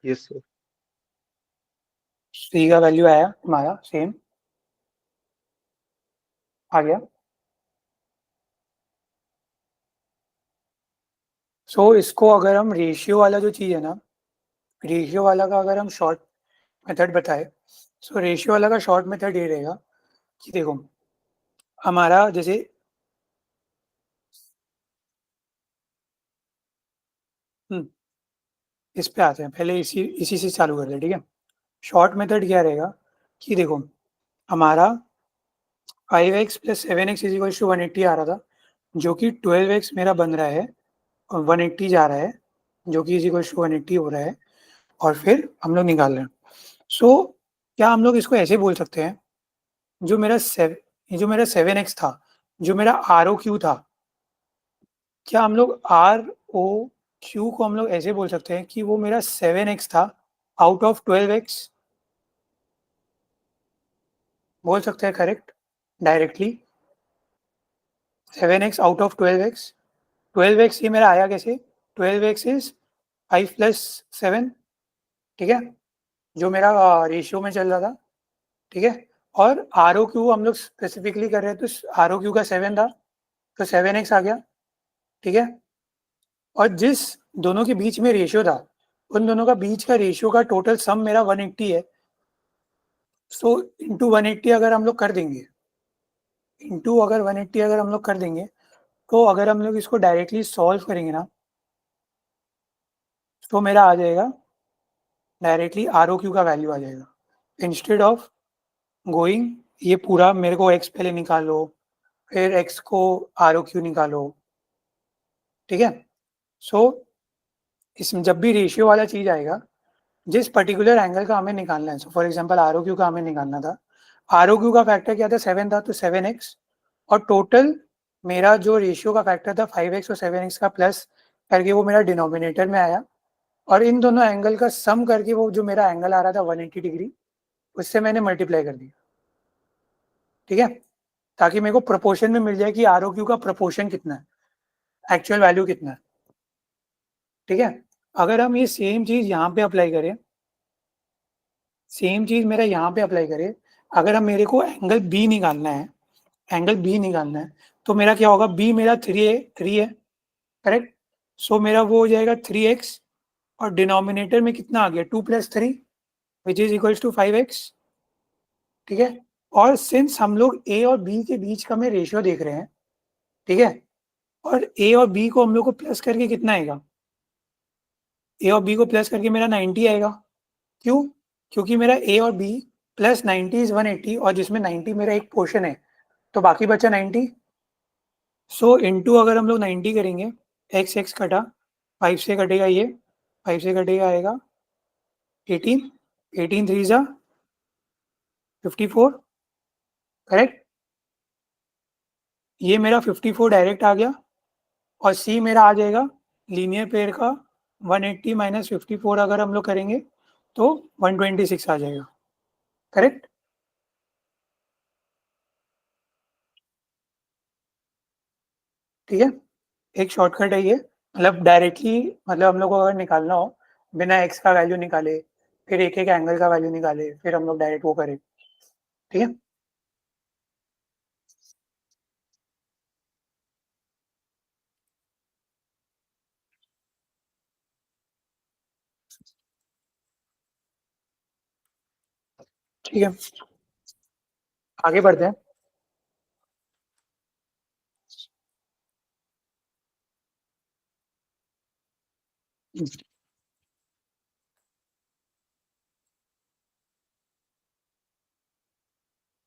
Yes sir. सी का value आया तुम्हारा same आ गया। सो इसको अगर हम रेशियो वाला जो चीज़ है ना, रेशियो वाला का अगर हम शॉर्ट मेथड बताए, सो रेशियो वाला का शॉर्ट मेथड ये रहेगा कि देखो, हमारा जैसे इस पे आते हैं, पहले इसी इसी से चालू करते हैं। ठीक है, शॉर्ट मेथड क्या रहेगा कि देखो, हमारा 5x + 7x = 180 आ रहा था, जो कि 12x मेरा बन रहा है, और 180 जा रहा है, जो कि = 180 हो रहा है, और फिर हम लोग निकाल रहे हैं। सो क्या हम लोग इसको ऐसे बोल सकते हैं, जो मेरा 7x था, जो मेरा ROQ था, क्या हम लोग ROQ को हम लोग ऐसे बोल सकते हैं कि वो मेरा 7x था आउट ऑफ 12x? बोल सकते हैं correct, directly 7x out of 12x। 12x ये मेरा आया कैसे? 12x इज 5 + 7, ठीक है, जो मेरा रेशियो में चल रहा था, ठीक है। और आर ओ क्यू हम लोग स्पेसिफिकली कर रहे हैं, तो आर ओ क्यू का 7 था, तो 7x आ गया, ठीक है। और जिस दोनों के बीच में रेशियो था, उन दोनों का बीच का रेशियो का टोटल सम मेरा 180 है। सो इंटू 180 अगर हम लोग कर देंगे, इंटू अगर 180 अगर हम लोग कर देंगे, तो अगर हम लोग इसको डायरेक्टली सॉल्व करेंगे ना, तो मेरा आ जाएगा डायरेक्टली आर ओ क्यू का वैल्यू आ जाएगा। इंस्टेड ऑफ गोइंग ये पूरा मेरे को एक्स पहले निकालो, फिर एक्स को आर ओ क्यू निकालो, ठीक है। सो इसमें जब भी रेशियो वाला चीज आएगा, जिस पर्टिकुलर एंगल का हमें निकालना है, so for example R O Q का हमें निकालना था, आर ओ क्यू का फैक्टर क्या था, 7 था, तो 7x, और टोटल मेरा जो रेशियो का फैक्टर था 5x और 7x का प्लस करके वो मेरा डिनोमिनेटर में आया, और इन दोनों एंगल का सम करके वो जो मेरा एंगल आ रहा था 180 डिग्री, उससे मैंने मल्टीप्लाई कर दिया, ठीक है, ताकि मेरे को प्रोपोर्शन में मिल जाए कि आर ओ क्यू का प्रोपोर्शन कितना है, एक्चुअल वैल्यू कितना है, ठीक है। अगर हम ये सेम चीज यहाँ पे अप्लाई करें, सेम चीज मेरा यहाँ पे अप्लाई करें, अगर हम मेरे को एंगल बी निकालना है, एंगल बी निकालना है, तो मेरा क्या होगा, बी मेरा 3 है, करेक्ट। सो मेरा वो हो जाएगा 3x, और डिनोमिनेटर में कितना आ गया, 2 + 3 which is equals to 5x, ठीक है। और सिंस हम लोग ए और बी के बीच का में रेशियो देख रहे हैं, ठीक है, और ए और बी को हम लोग को प्लस करके कितना आएगा, ए और बी को प्लस करके मेरा 90 आएगा। क्यों? क्योंकि मेरा ए और बी प्लस 90 इज 180, और जिसमें 90 मेरा एक पोर्शन है, तो बाकी बचा 90। सो इनटू अगर हम लोग 90 करेंगे, एक्स एक्स कटा, 5 से कटेगा ये, 5 से कटेगा आएगा 18, 18 3 जा 54, करेक्ट। ये मेरा 54 डायरेक्ट आ गया, और सी मेरा आ जाएगा लीनियर पेयर का 180 माइनस 54 अगर हम लोग करेंगे, तो 126 आ जाएगा, करेक्ट। ठीक है, एक शॉर्टकट है ये, मतलब डायरेक्टली, मतलब हम लोग को अगर निकालना हो बिना एक्स का वैल्यू निकाले, फिर एक एक एंगल का वैल्यू निकाले, फिर हम लोग डायरेक्ट वो करें, ठीक है। ठीक है, आगे बढ़ते हैं।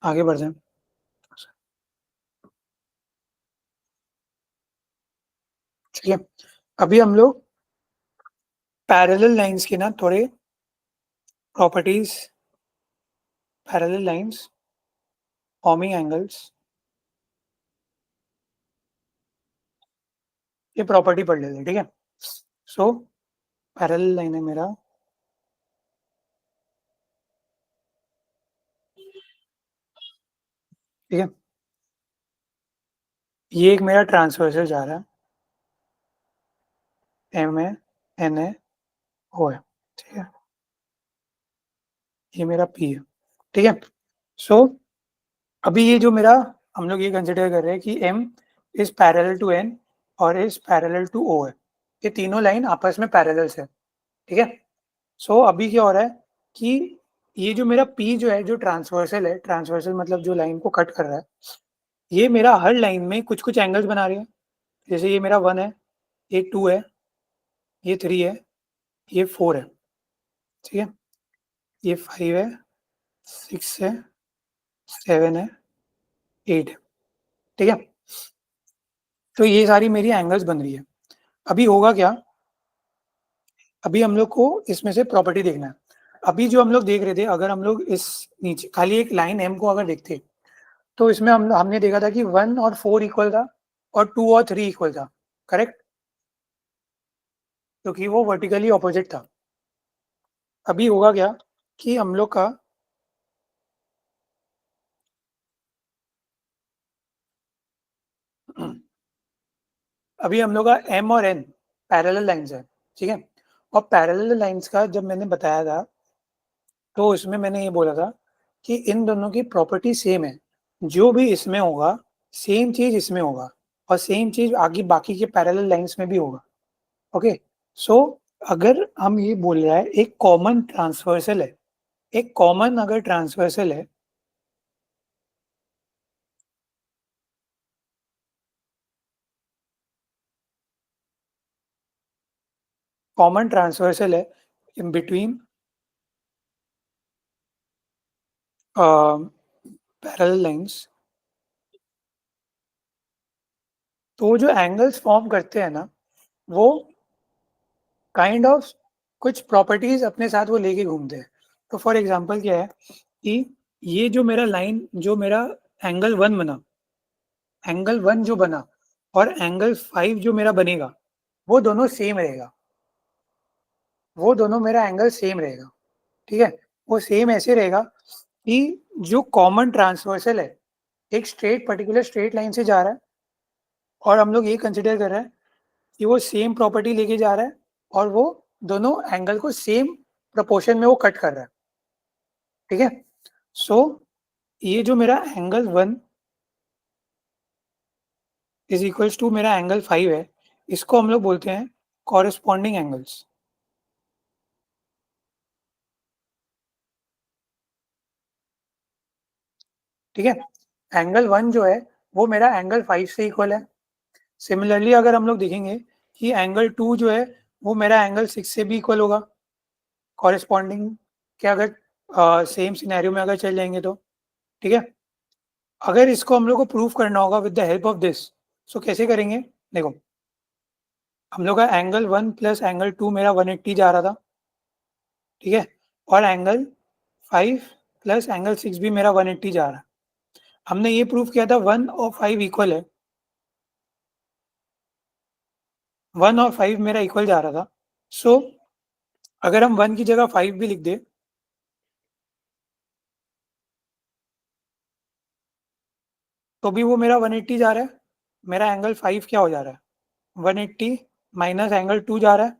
आगे बढ़ते हैं। ठीक है, अभी हम लोग पैरेलल लाइंस की ना थोड़े properties, parallel lines, forming angles, ये प्रॉपर्टी पढ़ लेते हैं, ठीक है। सो पैरेलल लाइन है मेरा, ठीक है, ये एक मेरा ट्रांसवर्सल जा रहा है, एम है, एन है, ओ है, ठीक है, ये मेरा पी है, ठीक है। सो अभी ये जो मेरा, हम लोग ये कंसिडर कर रहे हैं कि m is parallel to n और इज पैरेलल टू o है, ये तीनों लाइन आपस में पैरेलल्स है, ठीक है। सो अभी क्या हो रहा है कि ये जो मेरा p जो है, जो ट्रांसवर्सल है, ट्रांसवर्सल मतलब जो लाइन को कट कर रहा है, ये मेरा हर लाइन में कुछ कुछ एंगल्स बना रही है, जैसे ये मेरा 1 है, ये 2 है, ये 3 है, ये 4 है, ठीक है, ये 5 है, 6 है, 7 है, 8 है, ठीक है। तो ये सारी मेरी एंगल्स बन रही है। अभी होगा क्या, अभी हम लोग को इसमें से प्रॉपर्टी देखना है। अभी जो हम लोग देख रहे थे, अगर हम लोग इस नीचे खाली एक लाइन एम को अगर देखते, तो इसमें हमने देखा था कि 1 और 4 इक्वल था, और 2 और 3 इक्वल था, करेक्ट, क्योंकि वो वर्टिकली ऑपोजिट था। अभी होगा क्या कि हम लोग का अभी हम लोग का एम और एन पैरेलल लाइंस है, ठीक है, और पैरेलल लाइंस का जब मैंने बताया था तो उसमें मैंने ये बोला था कि इन दोनों की प्रॉपर्टी सेम है, जो भी इसमें होगा सेम चीज इसमें होगा और सेम चीज आगे बाकी के पैरेलल लाइंस में भी होगा। ओके, सो अगर हम ये बोल रहे हैं एक कॉमन ट्रांसवर्सल है, एक कॉमन अगर ट्रांसवर्सल है कॉमन ट्रांसवर्सल है इन बिटवीन पैरेलल लाइंस, तो जो एंगल्स फॉर्म करते हैं ना वो काइंड ऑफ कुछ प्रॉपर्टीज अपने साथ वो लेके घूमते हैं। तो फॉर एग्जांपल क्या है कि ये जो मेरा लाइन जो मेरा एंगल 1 बना, एंगल 1 जो बना और एंगल 5 जो मेरा बनेगा वो दोनों सेम रहेगा, वो दोनों मेरा एंगल सेम रहेगा। ठीक है, वो सेम ऐसे रहेगा कि जो कॉमन ट्रांसवर्सल है एक स्ट्रेट पर्टिकुलर स्ट्रेट लाइन से जा रहा है और हम लोग ये कंसिडर कर रहे हैं कि वो सेम प्रॉपर्टी लेके जा रहा है और वो दोनों एंगल को सेम प्रोपोर्शन में वो कट कर रहा है। ठीक है, सो ये जो मेरा एंगल 1 इज इक्वल्स टू मेरा एंगल 5 है, इसको हम लोग बोलते हैं कॉरेस्पॉन्डिंग एंगल्स। ठीक है, एंगल 1 जो है वो मेरा एंगल 5 से इक्वल है। सिमिलरली अगर हम लोग देखेंगे कि एंगल 2 जो है वो मेरा एंगल 6 से भी इक्वल होगा कॉरेस्पॉन्डिंग के, अगर सेम सिनेरियो में अगर चल जाएंगे तो। ठीक है, अगर इसको हम लोग को प्रूव करना होगा with the help of this, so कैसे करेंगे? देखो, हम लोग का एंगल 1 प्लस एंगल 2 मेरा 180 जा रहा था। ठीक है, और एंगल 5 प्लस एंगल 6 भी मेरा 180 जा रहा है। हमने ये प्रूव किया था 1 और 5 इक्वल है, 1 और 5 मेरा इक्वल जा रहा था। सो अगर हम 1 की जगह 5 भी लिख दे तो भी वो मेरा 180 जा रहा है। मेरा एंगल 5 क्या हो जा रहा है? 180 माइनस एंगल 2 जा रहा है,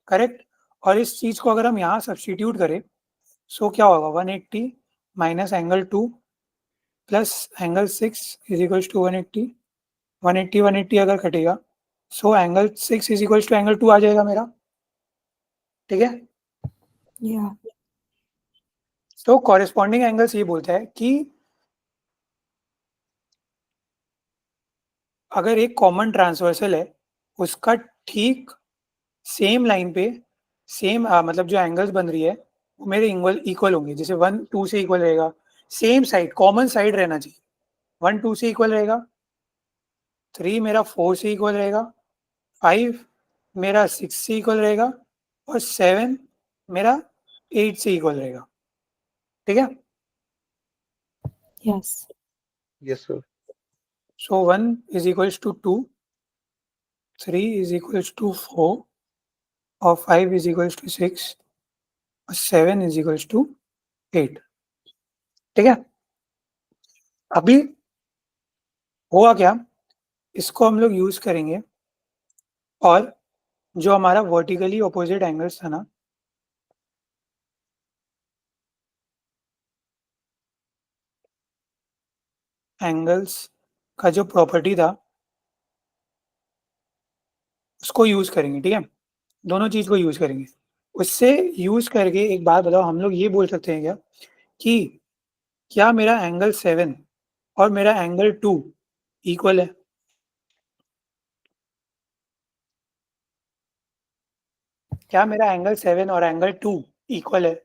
करेक्ट। और इस चीज को अगर हम यहाँ सब्सटीट्यूट करें सो क्या होगा? 180 minus angle 2 plus angle 6 is equals to 180। 180 180 अगर कटेगा so angle 6 is equals to angle 2 आ जाएगा मेरा। ठीक है, Yeah. तो कॉरेस्पॉन्डिंग एंगल्स ये बोलता है कि अगर एक कॉमन ट्रांसवर्सल है उसका ठीक सेम लाइन पे सेम मतलब जो एंगल्स बन रही है वो मेरे इक्वल होंगे। जैसे 1 2 से इक्वल रहेगा, सेम साइड कॉमन साइड रहना चाहिए। 1 2 से इक्वल रहेगा, 3 मेरा 4 से इक्वल रहेगा, 5 मेरा 6 से इक्वल रहेगा और 7 मेरा 8 से इक्वल रहेगा। ठीक है, Yes. Yes, sir. So 1 is equals to 2, 3 is equals to 4 और 5 इज इक्वल्स टू 6 और 7 इज इक्वल्स टू 8। ठीक है, अभी हुआ क्या, इसको हम लोग यूज करेंगे और जो हमारा वर्टिकली ऑपोजिट एंगल्स था ना, एंगल्स का जो प्रॉपर्टी था उसको यूज करेंगे। ठीक है, दोनों चीज को यूज करेंगे। उससे यूज करके एक बात बताओ, हम लोग ये बोल सकते हैं क्या कि क्या मेरा एंगल 7 और मेरा एंगल 2 इक्वल है? क्या मेरा एंगल 7 और एंगल 2 इक्वल है?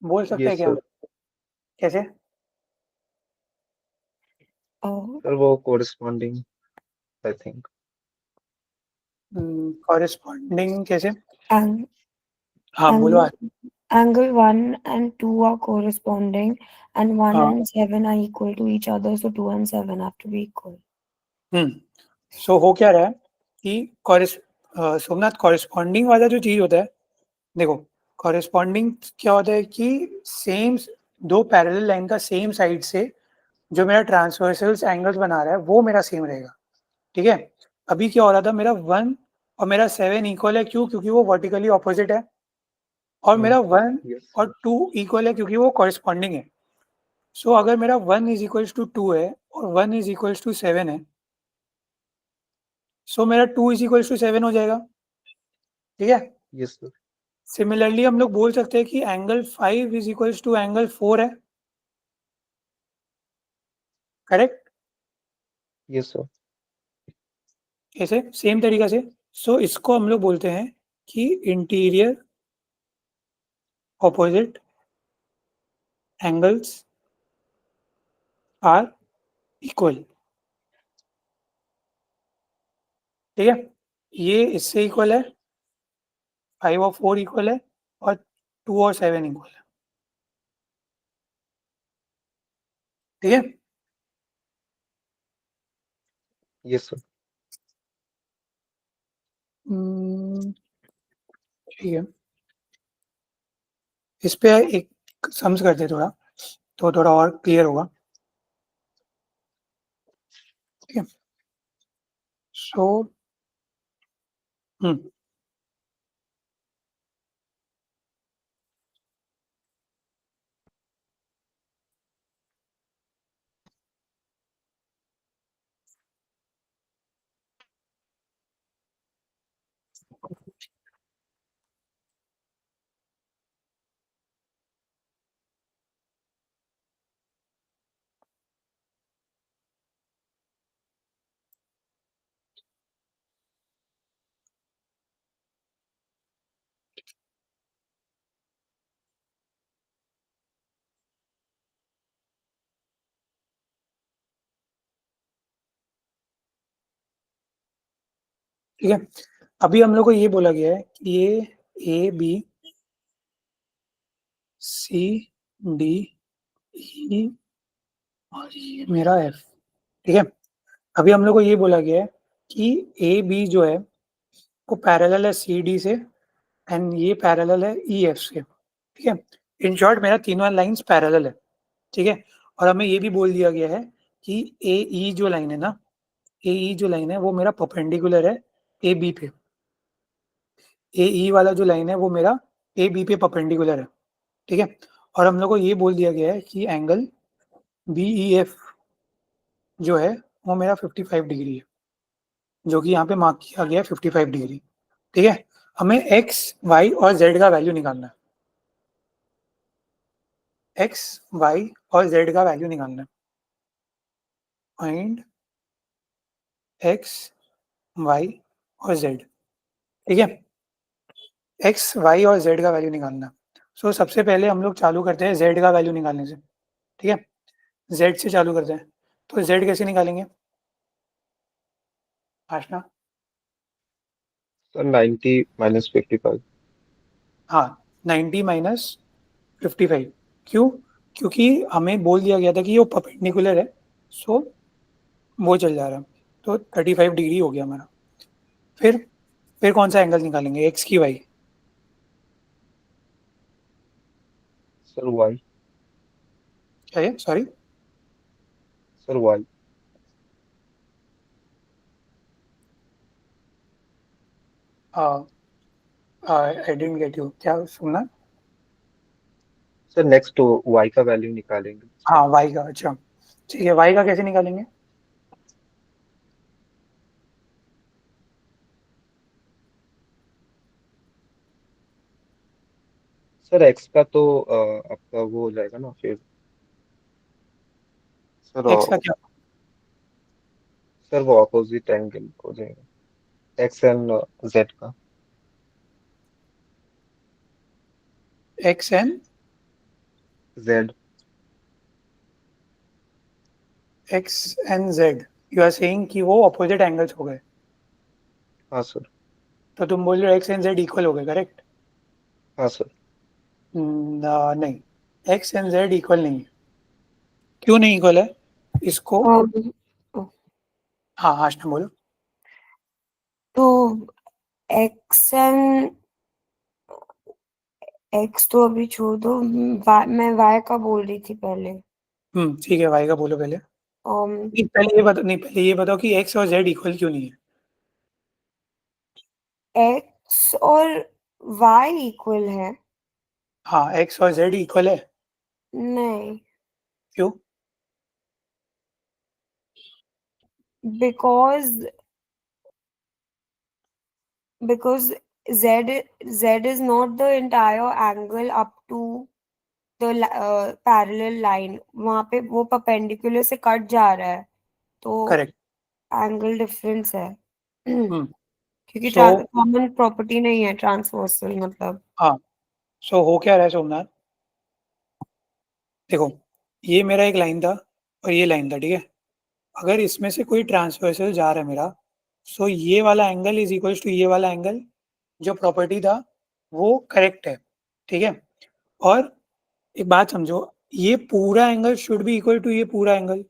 बोल सकते हैं Yes, क्या? sir. कैसे? Oh, Sir, वो corresponding, I think. कॉरेस्पॉन्डिंग कैसे? and हाँ बोलो। angle 1 and 2 are corresponding, and 1 हाँ, and 7 are equal to each other, so 2 and 7 have to be equal. सो हो क्या रहा है कि सोमनाथ कॉरेस्पॉन्डिंग वाला जो चीज होता है, देखो कॉरेस्पॉन्डिंग क्या होता है कि सेम दो पैरेलल लाइन का सेम साइड से जो मेरा ट्रांसवर्सल एंगल्स बना रहा है वो मेरा सेम रहेगा। ठीक है, अभी क्या हो रहा था, मेरा 1 और मेरा 7 इक्वल है, क्यों? क्योंकि वो वर्टिकली ऑपोजिट है। और मेरा 1 Yes. और 2 इक्वल है क्योंकि वो कॉरेस्पॉन्डिंग है। सो अगर मेरा 1 इज इक्वल्स टू 2 है और 1 इज इक्वल्स टू 7 है, सो मेरा 2 इज इक्वल्स टू 7 हो जाएगा। ठीक है। Yes, sir. सिमिलरली हम लोग बोल सकते हैं कि angle 5 is equals to angle 4 है। करेक्ट। Yes, sir. ऐसे सेम तरीका से। सो इसको हम लोग बोलते हैं कि interior opposite angles are equal. ठीक है। ये इससे इक्वल है, 5 और 4 इक्वल है, और 2 और 7 इक्वल है। ठीक है। Yes, sir. ठीक है। इस पे एक सम्स करते हैं थोड़ा, तो थोड़ा और क्लियर होगा। ठीक है। सो ठीक है। अभी हम लोग को ये बोला गया है कि ये A B C D E और ये मेरा एफ। ठीक है। अभी हम लोग को ये बोला गया है कि ए बी जो है वो पैरेलल है सी डी से, एंड ये पैरेलल है ई एफ से। ठीक है। इन शॉर्ट मेरा तीनों लाइंस पैरेलल है। ठीक है। और हमें ये भी बोल दिया गया है कि ए ई जो लाइन है ना, ए ई जो लाइन है वो मेरा परपेंडिकुलर है ए बी पे। ए ई वाला जो लाइन है वो मेरा ए बी पे परपेंडिकुलर है। ठीक है। और हम लोग को ये बोल दिया गया है कि एंगल बी ई एफ जो है वो मेरा 55 डिग्री है, जो कि यहाँ पे मार्क किया गया है 55 डिग्री। ठीक है। हमें एक्स वाई और जेड का वैल्यू निकालना है। एक्स वाई और जेड का वैल्यू निकालना है। फाइंड एक्स वाई और जेड। ठीक है। एक्स वाई और जेड का वैल्यू निकालना है। सो सबसे पहले हम लोग चालू करते हैं जेड का वैल्यू निकालने से। ठीक है। जेड से चालू करते हैं। तो जेड कैसे निकालेंगे आशना? Sir, 90 minus 55. हाँ, 90 माइनस 55। क्यों? क्योंकि हमें बोल दिया गया था कि वो परपेंडिकुलर है, सो वो चल जा रहा है। तो 35 डिग्री हो गया हमारा। फिर कौन सा एंगल निकालेंगे, एक्स की वाई? Sir, Y. क्या है, sorry? Sir, Y. I didn't get you, क्या सुनना? Sir, next to Y का वैल्यू निकालेंगे। हाँ, वाई का, अच्छा। ठीक है, वाई का कैसे निकालेंगे? सर एक्स का तो आपका वो हो जाएगा ना फिर। सर एक्स का क्या? सर वो अपोजिट एंगल हो जाएगा एक्स एंड जेड का। X and z. X and z, you are saying कि वो अपोजिट एंगल्स हो गए। हाँ सर। तो तुम बोल रहे हो एक्स एंड जेड इक्वल हो गए, करेक्ट? हाँ सर। नहीं, एक्स एंड जेड इक्वल नहीं है। क्यों नहीं इक्वल है इसको? um, हाँ, आशना बोलो। तो एक्स एंड एक्स तो अभी छोड़ दो, मैं वाई का बोल रही थी पहले। ठीक है, वाई का बोलो पहले। um, नहीं, पहले ये बताओ कि एक्स और जेड इक्वल क्यों नहीं है? x और y इक्वल है? हाँ, एक्स और जेड इक्वल है। नहीं, क्यों? because z is not the entire angle up to the parallel line. वहां पे वो perpendicular से कट जा रहा है, तो करेक्ट। एंगल डिफरेंस है। हम्म। क्योंकि सो कॉमन प्रॉपर्टी नहीं है ट्रांसवर्सल मतलब। हाँ, सो हो क्या रहा है सोमनाथ, देखो, ये मेरा एक लाइन था और ये लाइन था, ठीक है। अगर इसमें से कोई ट्रांसवर्सल जा रहा है मेरा, सो ये वाला एंगल इज इक्वल्स टू ये वाला एंगल, जो प्रॉपर्टी था वो करेक्ट है, ठीक है। और एक बात समझो, ये पूरा angle should be equal to ये पूरा एंगल,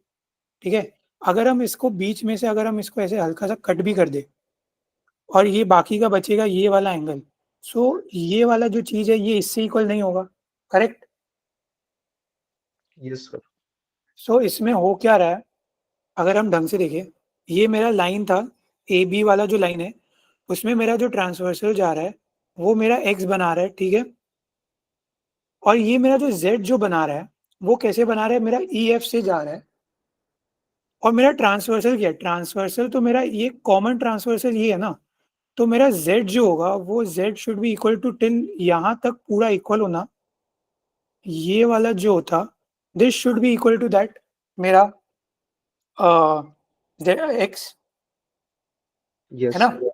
ठीक है। अगर हम इसको बीच में से, अगर हम इसको ऐसे हल्का सा कट भी कर दे और ये बाकी का बचेगा ये वाला एंगल, सो ये वाला जो चीज है ये इससे इक्वल नहीं होगा, करेक्ट। Yes, sir. सो इसमें हो क्या रहा है, अगर हम ढंग से देखें, ये मेरा लाइन था, ए बी वाला जो लाइन है, उसमें मेरा जो ट्रांसवर्सल जा रहा है वो मेरा एक्स बना रहा है, ठीक है। और ये मेरा जो जेड जो बना रहा है वो कैसे बना रहा है, मेरा ई एफ से जा रहा है। और मेरा ट्रांसवर्सल क्या है, ट्रांसवर्सल तो मेरा ये कॉमन ट्रांसवर्सल ये है ना, तो मेरा z जो होगा वो z should be equal to till यहाँ तक पूरा इक्वल होना, ये वाला जो होता this should be equal to that मेरा x, है Yes, ना। sir.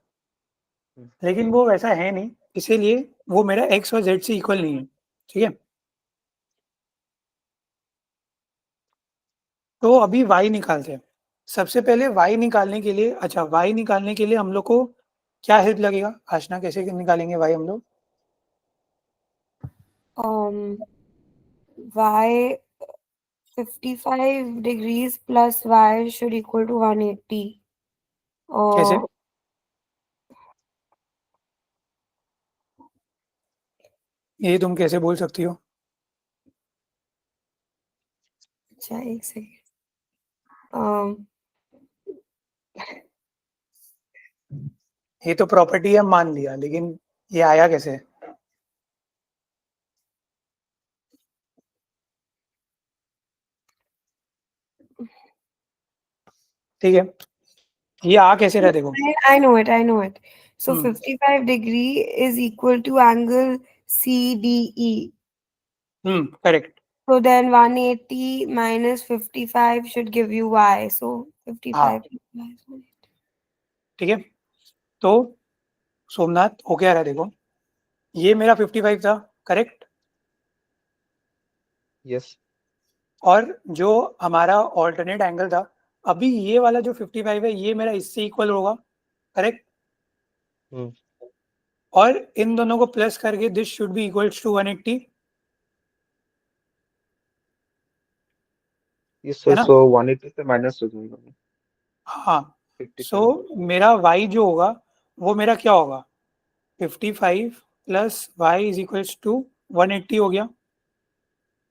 Hmm. लेकिन वो वैसा है नहीं, इसीलिए वो मेरा x और z से इक्वल नहीं है, ठीक है। तो अभी y निकालते हैं। सबसे पहले y निकालने के लिए, अच्छा y निकालने के लिए हम लोग को क्या हेल्प लगेगा आशना, कैसे निकालेंगे y हम लोग? y 55 degrees plus y should equal to 180. कैसे? और ये तुम कैसे बोल सकती हो? अच्छा एक सेकेंड। ये तो प्रॉपर्टी है मान लिया, लेकिन ये आया कैसे? ठीक है, ये आ कैसे रहा है देखो। I know it, I know it. So hmm 55 degree is equal to angle CDE. Correct. So then 180 minus 55 should give you y. So 55 हाँ, plus y is 180. ठीक है। तो सोमनाथ हो क्या रहा है देखो, ये मेरा 55 था, करेक्ट। Yes. और जो हमारा ऑल्टरनेट एंगल था, अभी ये वाला जो 55 है ये मेरा इससे इक्वल होगा, करेक्ट। Hmm. और इन दोनों को प्लस करके this should be equals to 180, Yes, है sir. ना। So 180 से minus हो जाएगा हाँ, सो 55. मेरा y जो होगा वो मेरा क्या होगा, 55 plus Y is equals to 180 हो गया।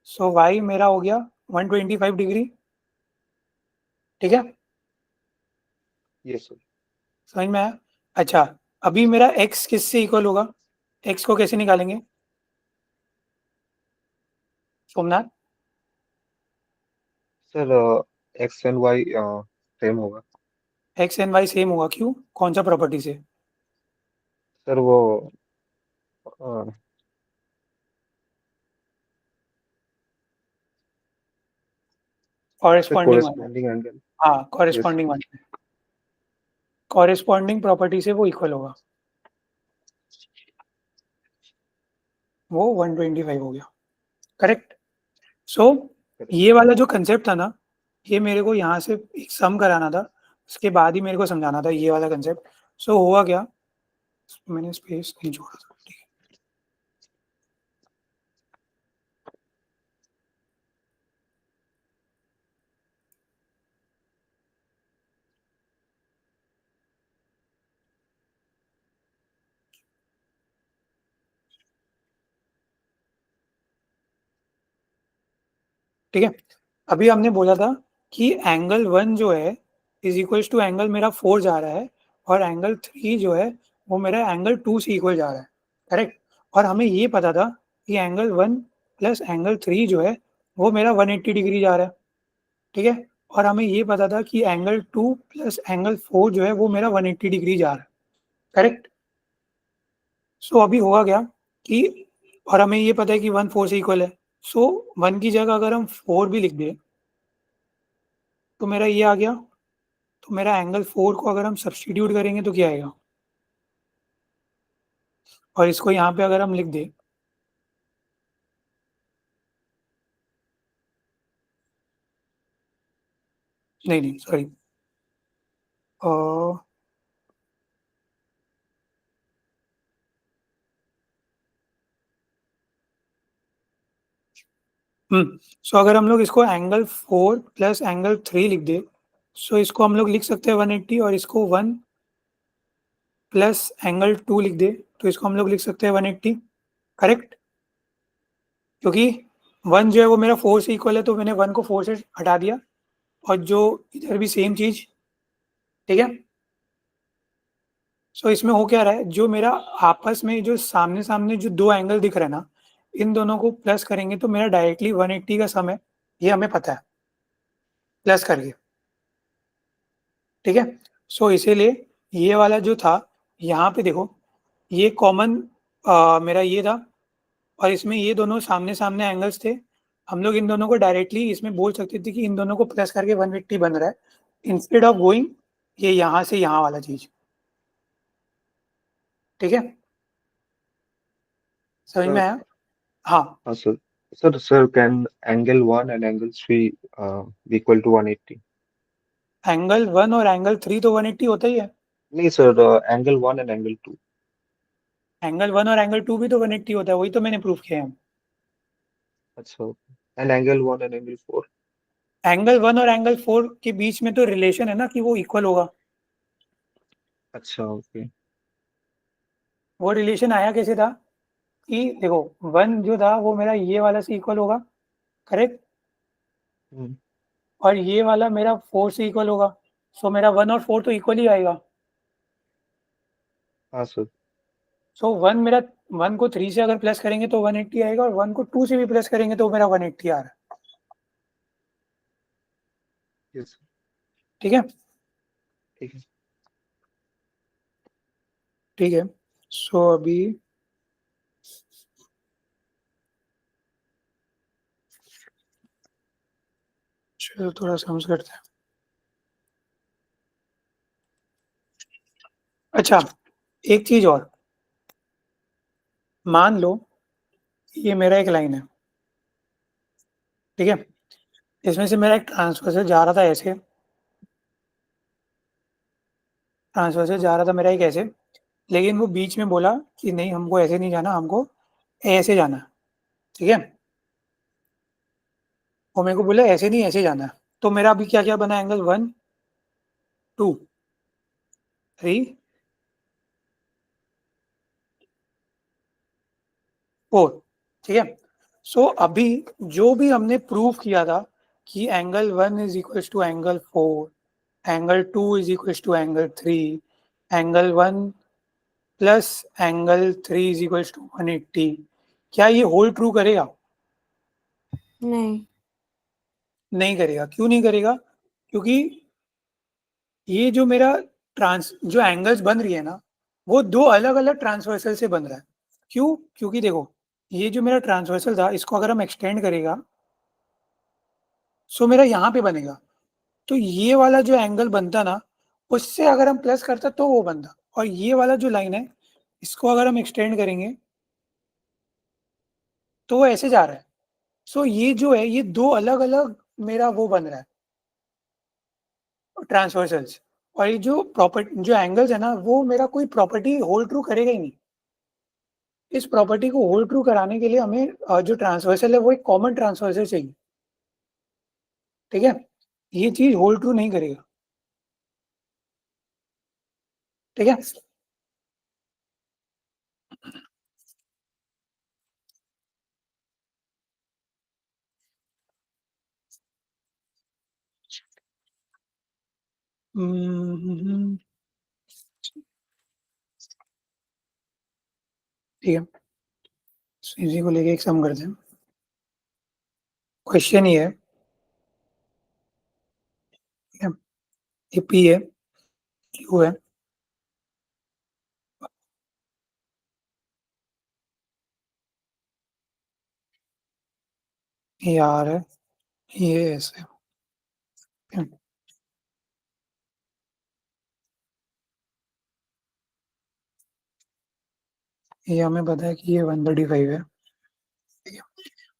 सो y मेरा हो गया 125 डिग्री, ठीक है। Yes, sir. समझ में आया? अच्छा, अभी मेरा x किससे इक्वल होगा, x को कैसे निकालेंगे Somnath? Sir, X and Y same होगा. x एंड y सेम होगा, क्यों, कौन सा प्रॉपर्टी से? Sir वो uh, sir कॉरेस्पॉन्डिंग वाला, corresponding angle. हाँ Yes. कॉरेस्पॉन्डिंग वाला, कॉरेस्पॉन्डिंग प्रॉपर्टी से वो इक्वल होगा, वो 125 हो गया, करेक्ट। सो Correct. ये वाला जो कंसेप्ट था ना, ये मेरे को यहाँ से एक सम कराना था, उसके बाद ही मेरे को समझाना था ये वाला कंसेप्ट। सो हुआ क्या, मैंने स्पेस नहीं छोड़ा था, ठीक है। ठीक है, अभी हमने बोला था कि एंगल 1 जो है इज इक्वल्स टू एंगल मेरा 4 जा रहा है, और एंगल 3 जो है वो मेरा एंगल 2 से इक्वल जा रहा है, करेक्ट? और हमें ये पता था कि एंगल 1 प्लस एंगल 3 जो है, वो मेरा 180 डिग्री जा रहा है, ठीक है? और हमें ये पता था कि एंगल 2 प्लस एंगल 4 जो है, वो मेरा 180 डिग्री जा रहा है, करेक्ट? सो अभी होगा क्या कि और हमें ये पता है कि 1 4 से इक्वल है, सो 1 की जगह अगर हम 4 भी लिख दें, तो मेरा ये आ गया, तो मेरा एंगल 4 को अगर हम सब्स्टिट्यूट करेंगे तो क्या आएगा? और इसको यहाँ पे अगर हम लिख दें, नहीं सॉरी, अ, सो अगर हम लोग इसको एंगल 4 प्लस एंगल 3 लिख दें, सो इसको हम लोग लिख सकते हैं 180 और इसको 1 प्लस एंगल 2 लिख दें, तो इसको हम लोग लिख सकते हैं 180, करेक्ट? क्योंकि 1 जो है वो मेरा 4 से इक्वल है, तो मैंने 1 को 4 से हटा दिया और जो इधर भी सेम चीज़, ठीक है? सो इसमें हो क्या रहा है, जो मेरा आपस में जो सामने-सामने जो 2 एंगल दिख रहे हैं ना, इन दोनों को प्लस करेंगे तो मेरा डायरेक्टली 180 का सम है, ये हमें पता है, प्लस करके, ठीक है? सो इसीलिए ये वाला जो था, यहाँ पे देखो, ये कॉमन मेरा ये था और इसमें ये दोनों सामने-सामने एंगल्स थे। हम लोग इन दोनों को डायरेक्टली इसमें बोल सकते थे कि इन दोनों को प्लस करके 180 बन रहा है, इंस्टेड ऑफ गोइंग ये यहाँ से यहाँ वाला चीज़, ठीक है? समझ में सर आया? हाँ, हाँ sir sir can angle 1 and angle 3 be equal to 180? Angle 1 और एंगल 3 तो 180 होता ही है। नहीं sir, angle 1 and angle 2. Angle 1 और एंगल 2 भी तो 180 होता है, वही तो मैंने प्रूफ किया है। अच्छा, and angle 1 and angle 4. Angle 1 और एंगल 4 के बीच में तो रिलेशन है ना कि वो इक्वल होगा। अच्छा, ओके. वो रिलेशन आया कैसे था कि देखो 1 जो था वो मेरा ये वाला से इक्वल होगा, करेक्ट? हम्म. और ये वाला मेरा 4 से इक्वल होगा। सो मेरा 1 और 4 तो इक्वल ही आएगा। हाँ सर. सो 1 मेरा 1 को 3 से अगर प्लस करेंगे तो 180 आएगा और 1 को 2 से भी प्लस करेंगे तो मेरा 180 आ रहा है, यस. ठीक है? ठीक है. ठीक है। सो अभी चलो थोड़ा समझ करते हैं। अच्छा, एक चीज और, मान लो ये मेरा एक लाइन है, ठीक है? इसमें से मेरा एक ट्रांसवर्सल जा रहा था ऐसे, ट्रांसवर्सल जा रहा था मेरा एक ऐसे, लेकिन वो बीच में बोला कि नहीं हमको ऐसे नहीं जाना, हमको ऐसे जाना है, ठीक है? वो मेरे को बोला ऐसे नहीं ऐसे जाना है, तो मेरा अभी क्या-क्या बना एंगल 1, 2, 3, 4, ठीक है? सो अभी जो भी हमने प्रूव किया था कि angle 1 is equals to angle 4, angle 2 is equals to angle 3, angle 1 plus angle 3 is equals to 180, क्या ये होल ट्रू करेगा? नहीं। नहीं करेगा। क्यों नहीं करेगा? क्योंकि ये जो मेरा जो एंगल्स बन रही है ना, वो 2 अलग-अलग ट्रांसवर्सल से बन रहा है। क्यों? क्योंकि देखो, ये जो मेरा ट्रांसवर्सल था, इसको अगर हम एक्सटेंड करेगा, सो मेरा यहाँ पे बनेगा। तो ये वाला जो एंगल बनता ना, उससे अगर हम प्लस करते तो वो बनता और ये वाला जो लाइन है, इसको अगर हम एक्सटेंड करेंगे, तो वो ऐसे जा रहा है। सो ये जो है, ये 2 अलग-अलग मेरा वो बन रहा है, ट्रांसवर्सल्स। और ये जो एंगल्स है ना, वो मेरा कोई प्रॉपर्टी होल्ड ट्रू करेगा ही नहीं। इस प्रॉपर्टी को होल्ड ट्रू कराने के लिए हमें जो ट्रांसवर्सल है वो एक कॉमन ट्रांसवर्सल चाहिए, ठीक है? ये चीज़ होल्ड ट्रू नहीं करेगा, ठीक है? हम्म, ठीक है, इसी को लेके एक सम करते हैं। क्वेश्चन ये है, ठीक है, ये पी है, क्यू है, ये आर है, ये एस है, ठीक है? ये हमें पता है कि ये 135 है, ठीक है,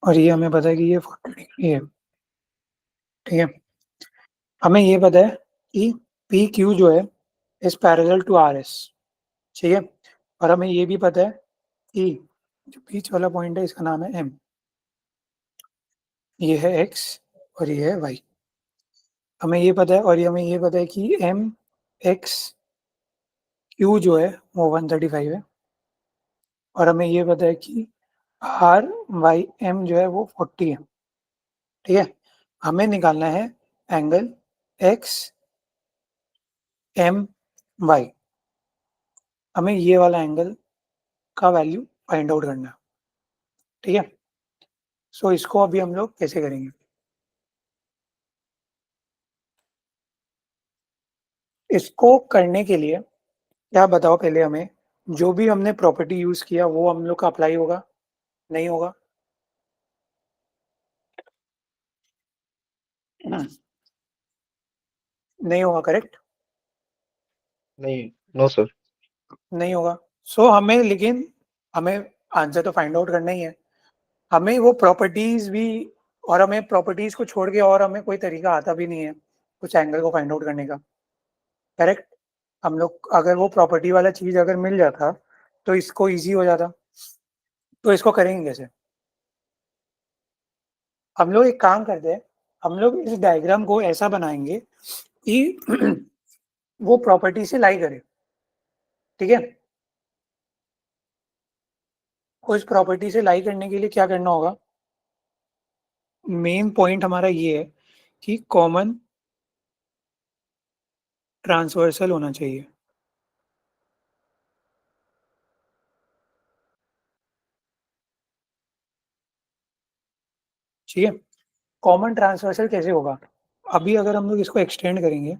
और ये हमें पता है कि ये 40 डिग्री है, ठीक है। हमें ये पता है कि पी क्यू जो है is parallel to R S, ठीक है, और हमें ये भी पता है कि जो बीच वाला पॉइंट है इसका नाम है एम, ये है एक्स और ये है वाई। हमें ये पता है और ये हमें ये पता है कि एम एक्स क्यू जो है वो 135 है, और हमें ये पता है कि आर वाई एम जो है वो 40 है, ठीक है। हमें निकालना है एंगल एक्स एम वाई, हमें ये वाला एंगल का वैल्यू फाइंड आउट करना है, ठीक है। सो इसको अभी हम लोग कैसे करेंगे? इसको करने के लिए क्या बताओ पहले हमें, जो भी हमने प्रॉपर्टी यूज किया वो हम लोग का अप्लाई होगा, नहीं होगा? नहीं होगा, करेक्ट? नहीं, नो सर। नहीं होगा। सो हमें, लेकिन हमें आंसर तो फाइंड आउट करना ही है, हमें वो प्रॉपर्टीज भी, और हमें प्रॉपर्टीज को छोड़ के और हमें कोई तरीका आता भी नहीं है कुछ एंगल को फाइंड आउट करने का, करेक्ट? हम लोग अगर वो प्रॉपर्टी वाला चीज अगर मिल जाता तो इसको इजी हो जाता। तो इसको करेंगे कैसे? हम लोग एक काम करते हैं, हम लोग इस डायग्राम को ऐसा बनाएंगे कि वो प्रॉपर्टी से लाई करे, ठीक है। उस प्रॉपर्टी से लाई करने के लिए क्या करना होगा? मेन पॉइंट हमारा ये है कि कॉमन ट्रांसवर्सल होना चाहिए, ठीक है। कॉमन ट्रांसवर्सल कैसे होगा? अभी अगर हम लोग इसको एक्सटेंड करेंगे,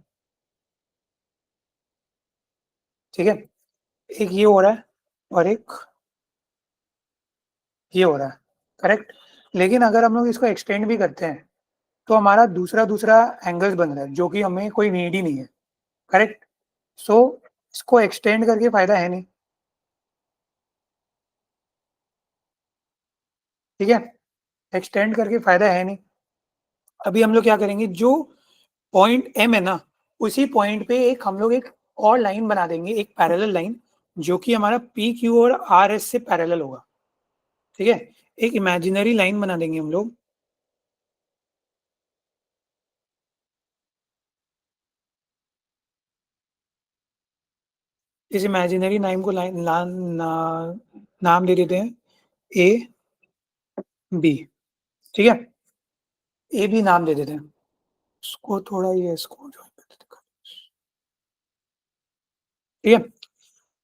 ठीक है, एक ये हो रहा है और एक ये हो रहा है, करेक्ट। लेकिन अगर हम लोग इसको एक्सटेंड भी करते हैं तो हमारा दूसरा दूसरा एंगल्स बन रहा है जो कि हमें कोई नीड ही नहीं है, करेक्ट। सो इसको एक्सटेंड करके फायदा है नहीं, ठीक है, एक्सटेंड करके फायदा है नहीं। अभी हम लोग क्या करेंगे, जो पॉइंट एम है ना, उसी पॉइंट पे एक हम लोग एक और लाइन बना देंगे, एक पैरेलल लाइन, जो कि हमारा पी क्यू और आर एस से पैरेलल होगा, ठीक है। एक इमेजिनरी लाइन बना देंगे हम लोग, इस इमेजिनरी लाइन को नाम दे देते हैं ए बी, ठीक है, ए बी नाम दे देते हैं इसको, थोड़ा ये इसको जो है, ठीक है।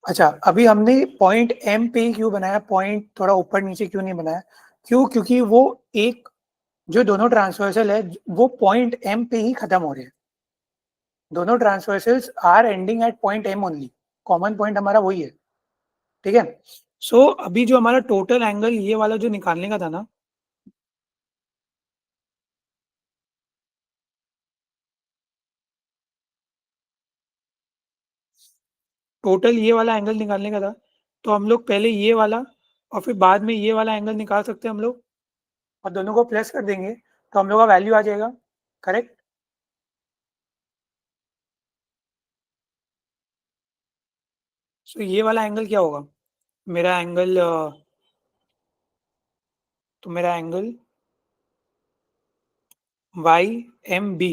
अच्छा, अभी हमने पॉइंट एम पे क्यों बनाया, पॉइंट थोड़ा ऊपर नीचे क्यों नहीं बनाया? क्यों? क्योंकि वो एक, जो दोनों ट्रांसवर्सल है वो पॉइंट एम पे ही खत्म हो रहे हैं, दोनों transversals are ending at point M only, common point हमारा वही है, ठीक है। सो अभी जो हमारा टोटल एंगल ये वाला जो निकालने का था ना, टोटल ये वाला एंगल निकालने का था, तो हम लोग पहले ये वाला और फिर बाद में ये वाला एंगल निकाल सकते हैं हम लोग, और दोनों को प्लस कर देंगे तो हम लोग का वैल्यू आ जाएगा, करेक्ट। सो ये वाला एंगल क्या होगा? मेरा एंगल तो मेरा एंगल वाई एम बी,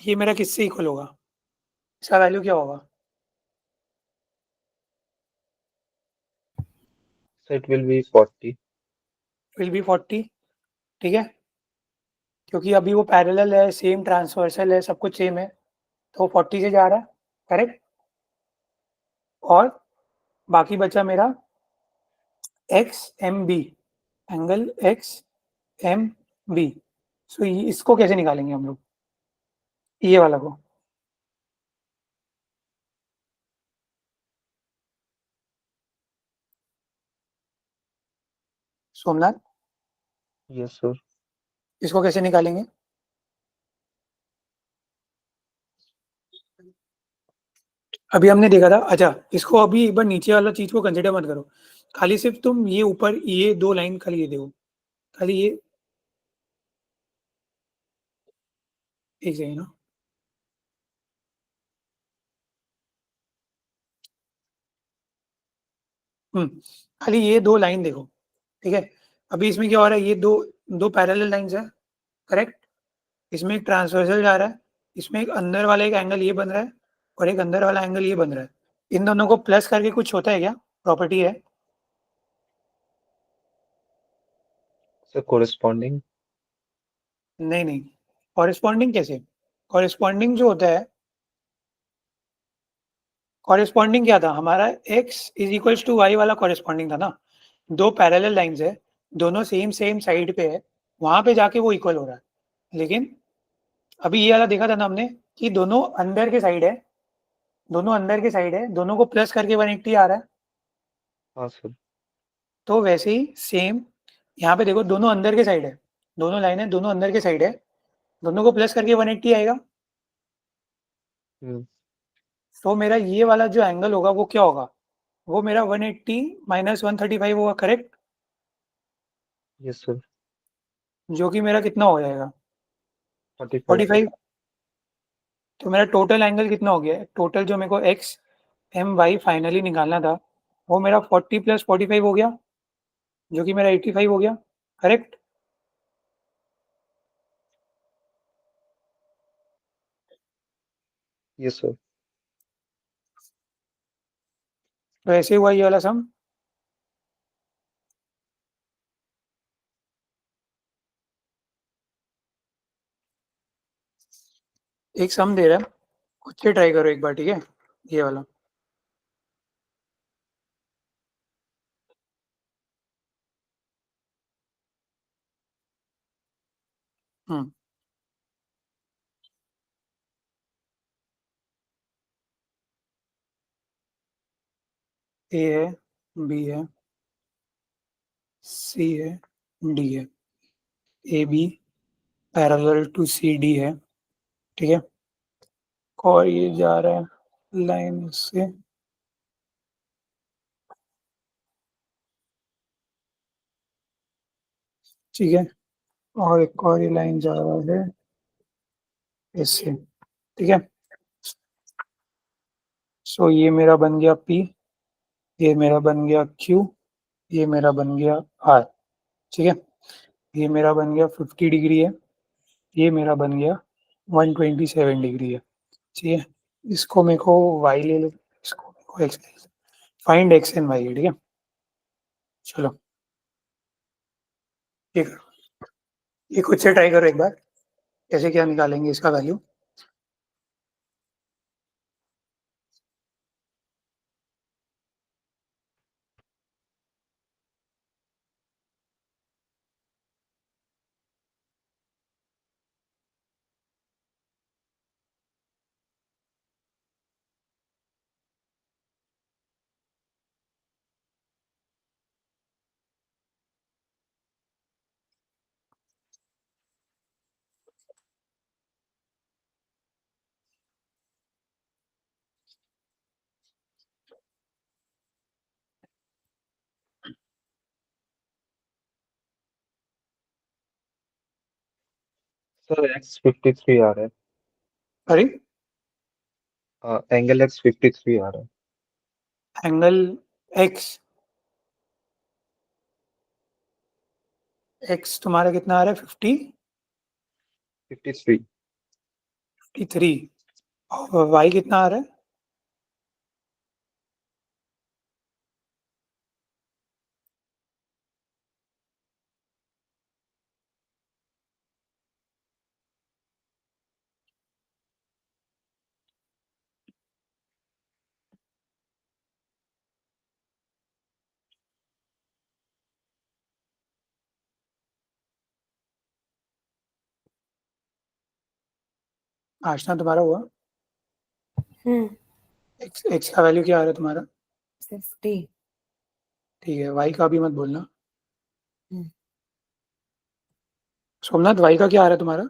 ये मेरा किससे इक्वल होगा? इसका वैल्यू क्या होगा? So it will be 40. Will be 40, ठीक है, क्योंकि अभी वो पैरेलल है, सेम ट्रांसवर्सल है, सब कुछ सेम है, तो 40 से जा रहा है, करेक्ट। और बाकी बचा मेरा X M B, angle X M B. So इसको कैसे निकालेंगे हम लोग, ये वाला को? Somnath, Yes, sir. इसको कैसे निकालेंगे? अभी हमने देखा था, अच्छा इसको अभी एक बार नीचे वाला चीज को कंसिडर मत करो, खाली सिर्फ तुम ये ऊपर ये दो लाइन खाली ये देखो, खाली ये एक सेकंड ना। खाली ये दो लाइन देखो, ठीक है। अभी इसमें क्या हो रहा है, ये दो दो पैरेलल लाइंस है, करेक्ट। इसमें एक ट्रांसवर्सल जा रहा है, इसमें एक अंदर वाला एक एंगल ये बन रहा है, और एक अंदर वाला एंगल ये बन रहा है। इन दोनों को प्लस करके कुछ होता है क्या, प्रॉपर्टी है? So corresponding. नहीं नहीं, कॉरेस्पॉन्डिंग कैसे? कॉरेस्पॉन्डिंग जो होता है, कॉरेस्पॉन्डिंग क्या था हमारा, x is equals to Y वाला कॉरेस्पॉन्डिंग था ना। दो पैरेलल लाइंस है, दोनों सेम सेम साइड पे है, वहां पे जाके वो इक्वल हो रहा है। लेकिन अभी ये वाला देखा था ना हमने, कि दोनों अंदर के साइड है, दोनों अंदर के साइड है, दोनों को प्लस करके 180 आ रहा है। हाँ सर। तो वैसे ही सेम यहाँ पे देखो, दोनों अंदर के साइड है, दोनों लाइन है, दोनों अंदर के साइड है, दोनों को प्लस करके 180 आएगा। हम्म। तो मेरा ये वाला जो एंगल होगा वो क्या होगा, वो मेरा 180 माइनस 135 होगा, करेक्ट। Yes, sir. जो कि मेरा कितना हो जाएगा, 45. 45। तो मेरा टोटल एंगल कितना हो गया, टोटल जो मेरे को एक्स एम वाई फाइनली निकालना था, वो मेरा 40 प्लस 45 हो गया, जो कि मेरा 85 हो गया, करेक्ट। Yes, sir. तो ऐसे हुआ ये वाला सम। एक सम दे रहा है, खुद से ट्राई करो एक बार, ठीक है, ये वाला। हम्म ए है, बी है, सी है, डी है। A B parallel to C D है, ठीक है। और ये जा रहा है लाइन से, ठीक है। और एक और ये लाइन जा रहा है इससे, ठीक है। सो ये मेरा बन गया पी, ये मेरा बन गया क्यू, ये मेरा बन गया आर, ठीक है। ये मेरा बन गया 50 डिग्री है, ये मेरा बन गया 127 डिग्री है, ठीक है। इसको मेरे को वाई ले लो, इसको मेरे को एक्स ले लो, फाइंड एक्स एंड वाई, ठीक है। चलो ये करो, ये खुद से ट्राई करो एक बार, कैसे क्या निकालेंगे इसका वैल्यू। सर एक्स 53 आ रहा है। अरे एंगल एक्स 53 आ रहा है। एंगल एक्स, एक्स तुम्हारा कितना आ रहा है, 50, 53। 53। और वाई कितना आ रहा है? आशना तुम्हारा हुआ? एक्स का वैल्यू क्या आ रहा है तुम्हारा? 50. ठीक है, वाई का भी मत बोलना। हम्म. सोमनाथ, वाई का क्या आ रहा है तुम्हारा?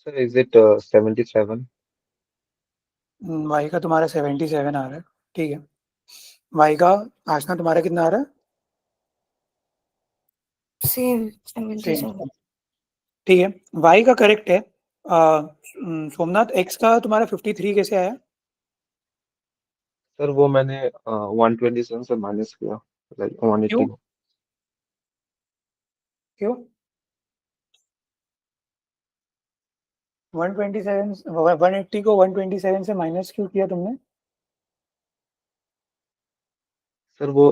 Sir, is it 77? वाई का तुम्हारा 77 आ रहा है। ठीक है, वाई का आशना तुम्हारा कितना आ रहा है? Same. 77. ठीक है, वाई का करेक्ट है। सोमनाथ, एक्स का तुम्हारा 53 कैसे आया? सर वो मैंने 127 से माइनस किया, लाइक 180 क्यों? को। क्यों? 127 180 को 127 से माइनस क्यों किया तुमने? सर वो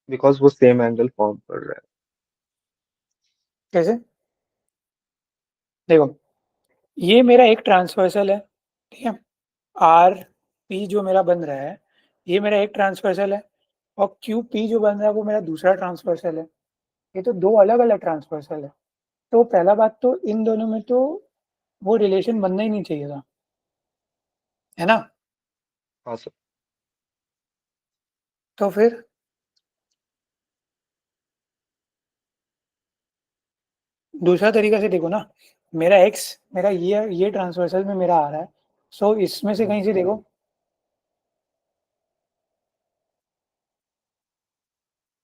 बिकॉज वो सेम एंगल फॉर्म कर रहा है। कैसे? देखो, ये मेरा एक ट्रांसवर्सल है, ठीक है, आर पी जो मेरा बन रहा है, ये मेरा एक ट्रांसवर्सल है, और क्यू पी जो बन रहा है वो मेरा दूसरा ट्रांसवर्सल है। ये तो दो अलग अलग ट्रांसवर्सल है। तो पहला बात तो इन दोनों में तो वो रिलेशन बनना ही नहीं चाहिए था, है ना? हाँ सर। तो फिर दूसरा तरीका से देखो ना, मेरा एक्स मेरा ये ट्रांसवर्सल में मेरा आ रहा है, सो इसमें से कहीं से देखो,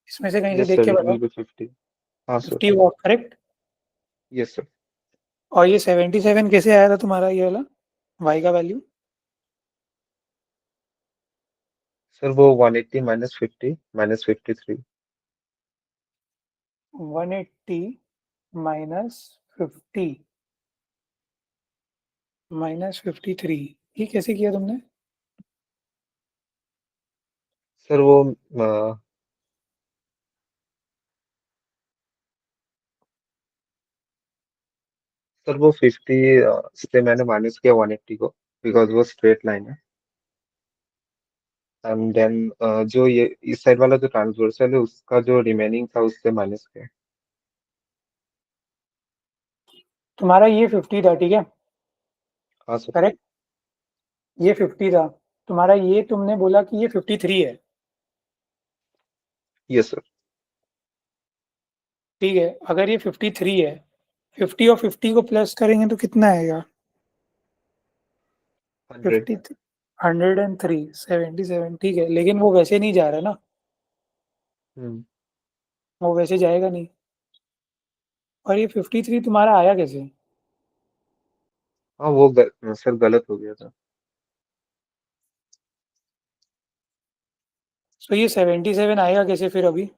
इसमें से कहीं से यस देख सर, के इट बताओ। Will be 50। हाँ सर। 50 हुआ करेक्ट। Yes sir. और ये 77 कैसे आया था तुम्हारा ये वाला वाई का वैल्यू? सर वो 180 माइनस 50 माइनस 53। 180 माइनस 50 माइनस 53, ये कैसे किया तुमने? सर वो सर वो 50 से मैंने माइनस किया 180 को, बिकॉज वो स्ट्रेट लाइन है। एंड देन जो ये इस साइड वाला जो ट्रांसवर्सल है उसका जो रिमेनिंग था उससे माइनस किया। तुम्हारा ये 50 था, ठीक है, हाँ सर। करेक्ट, ये 50 था। तुम्हारा ये तुमने बोला कि ये 53 है, यस सर। ठीक है। अगर ये 53 है, 50 और 50 को प्लस करेंगे तो कितना आएगा? 100। 50, 103, 77, ठीक है, लेकिन वो वैसे नहीं जा रहा ना, हम्म। वो वैसे जाएगा नहीं। और ये 53 तुम्हारा आया कैसे? हाँ वो सर गलत हो गया था। तो ये 77 आएगा कैसे फिर अभी?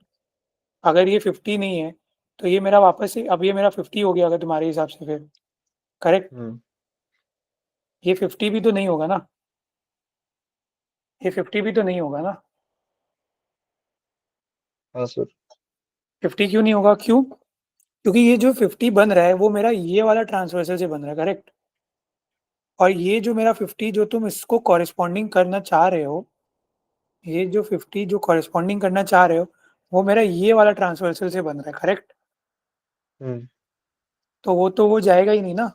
अगर ये 50 नहीं है तो ये मेरा वापस से, अब ये मेरा 50 हो गया अगर तुम्हारे हिसाब से, फिर करेक्ट। हम्म। ये 50 भी तो नहीं होगा ना, ये 50 भी तो नहीं होगा ना। हाँ सर। 50 क्यों नहीं होगा? क्यों? क्योंकि ये जो 50 बन रहा है वो मेरा ये वाला ट्रांसवर्सल से बन रहा है, करेक्ट। और ये जो मेरा 50 जो तुम इसको कॉरेस्पॉन्डिंग करना चाह रहे हो, ये जो 50 जो कॉरेस्पॉन्डिंग करना चाह रहे हो, वो मेरा ये वाला ट्रांसवर्सल से बन रहा है, करेक्ट। हम्म। तो वो जाएगा ही नहीं ना।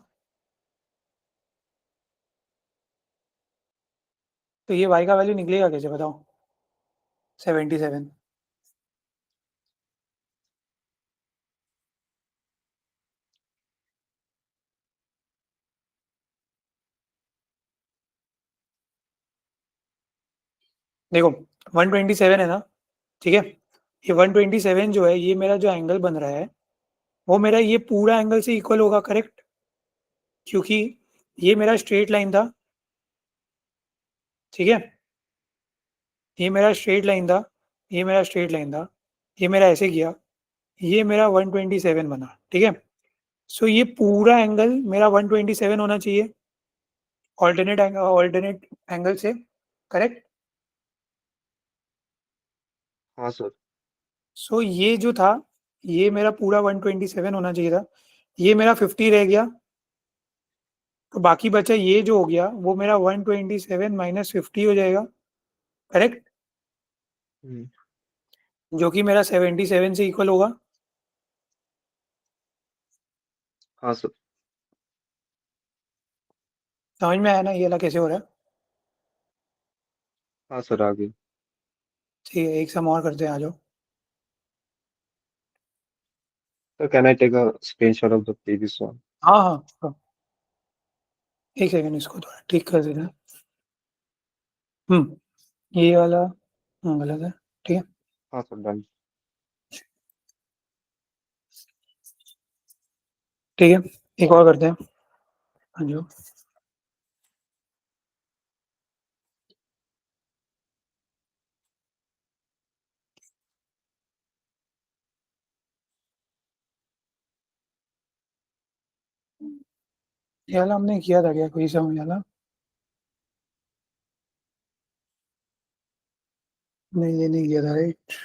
तो ये y का वैल्यू निकलेगा कैसे बताओ? 77। देखो, 127 है ना, ठीक है, ये 127 जो है ये मेरा जो एंगल बन रहा है वो मेरा ये पूरा एंगल से इक्वल होगा, करेक्ट, क्योंकि ये मेरा स्ट्रेट लाइन था, ठीक है, ये मेरा स्ट्रेट लाइन था, ये मेरा स्ट्रेट लाइन था, ये मेरा ऐसे किया, ये मेरा 127 बना, ठीक है। सो ये पूरा एंगल मेरा 127 होना चाहिए, ऑल्टरनेट एंगल से, करेक्ट। हाँ सर। सो ये जो था, ये मेरा पूरा 127 होना चाहिए था, ये मेरा 50 रह गया, तो बाकी बचा ये जो हो गया वो मेरा 127 माइनस 50 हो जाएगा, करेक्ट, हम्म, जो कि मेरा 77 से इक्वल होगा। हाँ सर। समझ में आया ना ये वाला कैसे हो रहा है? हाँ सर, आगे। ठीक है, एक सम और करते हैं, आ जाओ। Sir, can I take a screenshot of the previous one? हाँ हाँ हाँ, एक सेकंड, इसको थोड़ा ठीक कर देते हैं। ये वाला गलत है, ठीक है। हाँ सर, डन। ठीक है, एक और करते हैं, हाँ जो ये वाला हमने किया था क्या, कोई समझ वाला? नहीं, ये नहीं किया था, राइट।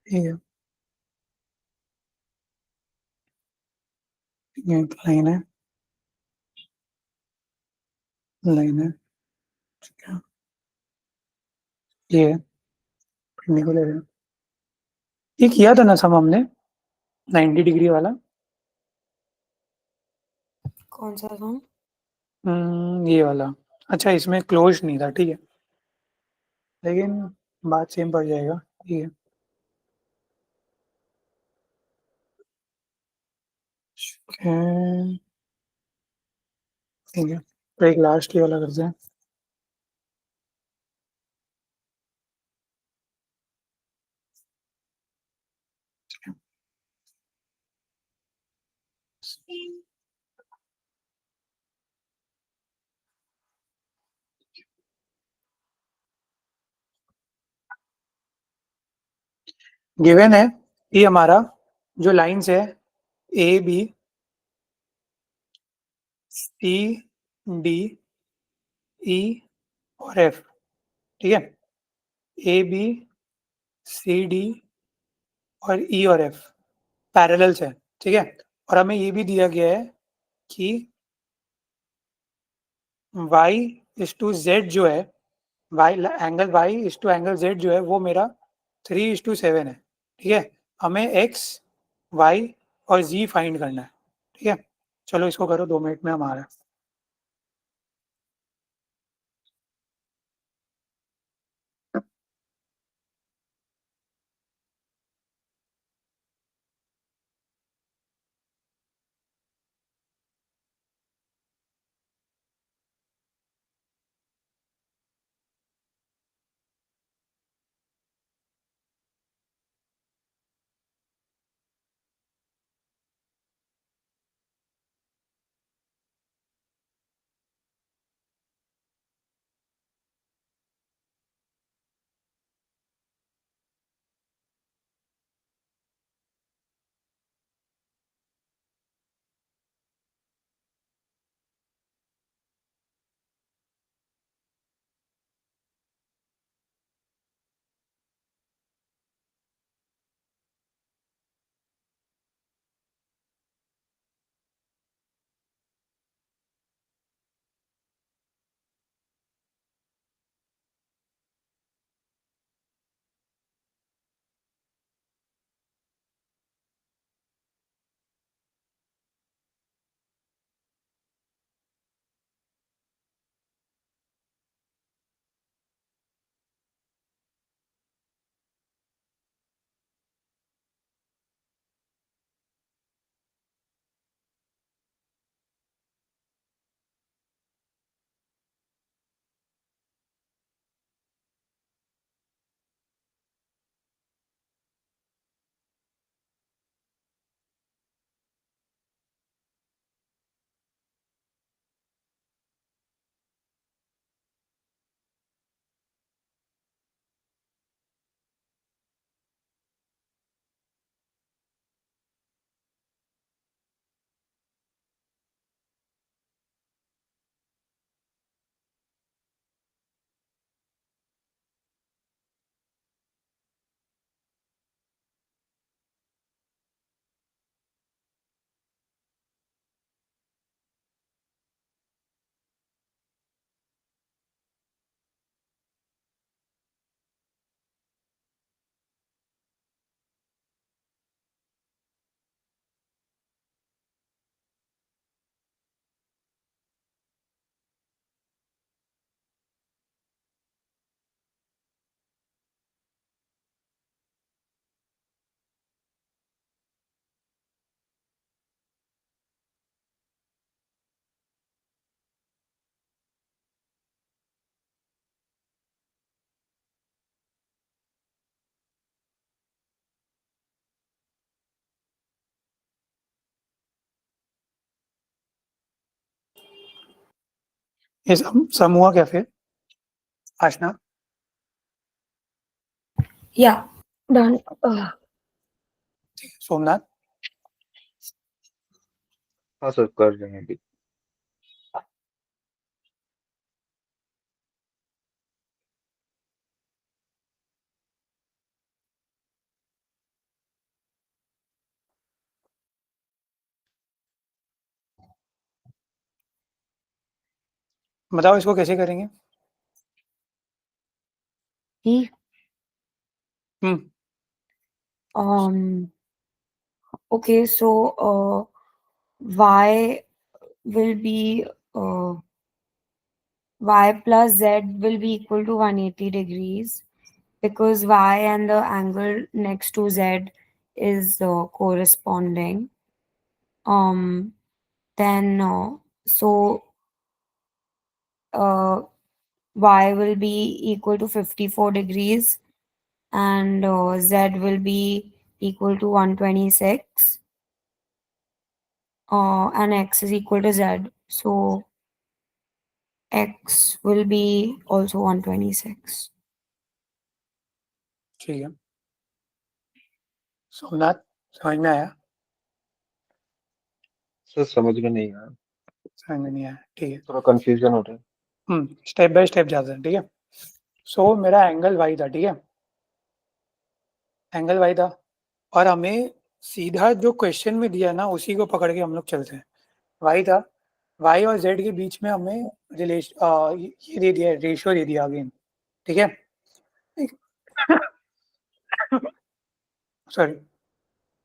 ठीक है, ये एक लाइन है, ठीक है, ये है, पढ़ने को ले रहे हैं। ये किया था ना सम हमने, 90 डिग्री वाला। कौन सा सॉन्ग? ये वाला। अच्छा, इसमें क्लोज नहीं था, ठीक है, लेकिन बात सेम पड़ जाएगा, ठीक है। ठीक है, तो एक लास्ट ये वाला करते हैं। गिवन है कि हमारा जो लाइंस है A B C D E और एफ, ठीक है, ए बी सी डी और ई और एफ पैरेलल्स है, ठीक है। और हमें ये भी दिया गया है कि y इज टू जेड जो है, y angle y is to angle z जो है वो मेरा 3:7 है, ठीक है। हमें x y और z फाइंड करना है, ठीक है। चलो इसको करो, 2 मिनट में हम आ रहे हैं। ये सम हुआ क्या फिर आशना? Yeah, done. सोमनाथ? हाँ सर, कर रहे हैं अभी। बताओ इसको कैसे करेंगे? E. Hmm Um. Okay, so y will be y plus z will be equal to 180 degrees because y and the angle next to z is corresponding. Then so uh, y will be equal to 54 degrees and z will be equal to 126 and x is equal to z. So x will be also 126. ठीक है। सोमनाथ समझ में आया? Sir समझ में नहीं आया, समझ में नहीं आया, ठीक है। थोड़ा कंफ्यूजन हो रहा है। स्टेप बाय स्टेप जाते हैं, ठीक है। सो मेरा एंगल वाई था, ठीक है, एंगल वाई था, और हमें सीधा जो क्वेश्चन में दिया ना उसी को पकड़ के हम लोग चलते हैं। वाई था, वाई और जेड के बीच में हमें रिलेशन ये दे दिया, रेशियो दे दिया अगेन, ठीक है। सॉरी।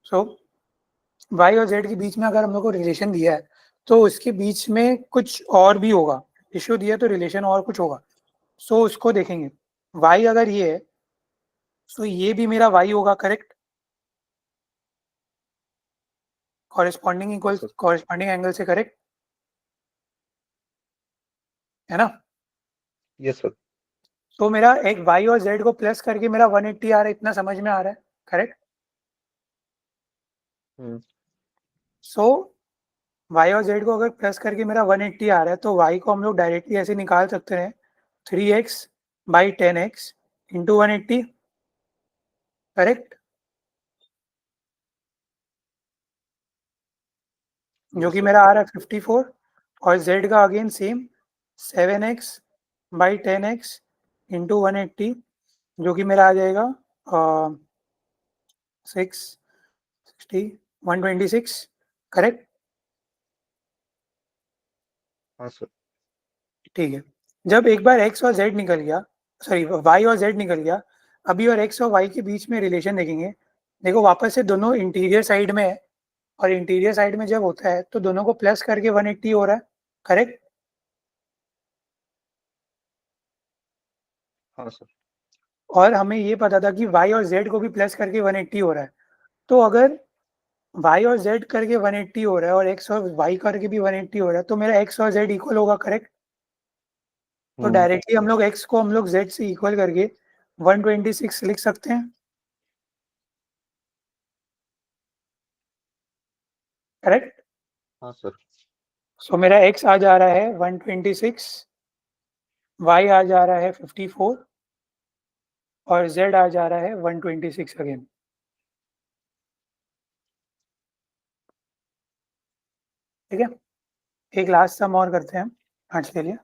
सो वाई और जेड के बीच में अगर हम लोग को रिलेशन दिया है तो उसके बीच में कुछ और भी होगा, रेशियो दिया तो रिलेशन और कुछ होगा। सो उसको देखेंगे। वाई अगर ये है तो ये भी मेरा वाई होगा, करेक्ट? कॉरेस्पॉन्डिंग हाँ इक्वल सर। कॉरेस्पॉन्डिंग एंगल से, करेक्ट है ना? Yes sir. तो मेरा एक वाई और जेड को प्लस करके मेरा 180 आ रहा है, इतना समझ में आ रहा है, करेक्ट? हम्म। सो वाई और जेड को अगर प्लस करके मेरा 180 आ रहा है तो वाई को हम लोग डायरेक्टली ऐसे निकाल सकते हैं, 3x by 10x into 180, correct? जो यस कि सर। मेरा आ रहा है 54, और जेड का again same 7x by 10x into 180, जो कि मेरा आ जाएगा 126, करेक्ट? हाँ सर। ठीक है। जब एक बार x और z निकल गया, सॉरी y और z निकल गया, अभी और x और y के बीच में रिलेशन देखेंगे। देखो वापस से दोनों इंटीरियर साइड में है, और इंटीरियर साइड में जब होता है तो दोनों को प्लस करके 180 हो रहा है, करेक्ट? हाँ सर। और हमें ये पता था कि y और z को भी प्लस करके 180 हो रहा है। तो अगर y और z करके 180 हो रहा है और x और y करके भी 180 हो रहा है तो मेरा x और z इक्वल होगा, करेक्ट? तो हम्म। डायरेक्टली हम लोग x को हम लोग z से इक्वल करके 126 लिख सकते हैं, करेक्ट? हाँ सर। सो मेरा x आ जा रहा है 126, y आ जा रहा है 54 और z आ जा रहा है 126 अगेन। ठीक है, एक लास्ट सम और करते हैं आज के लिए।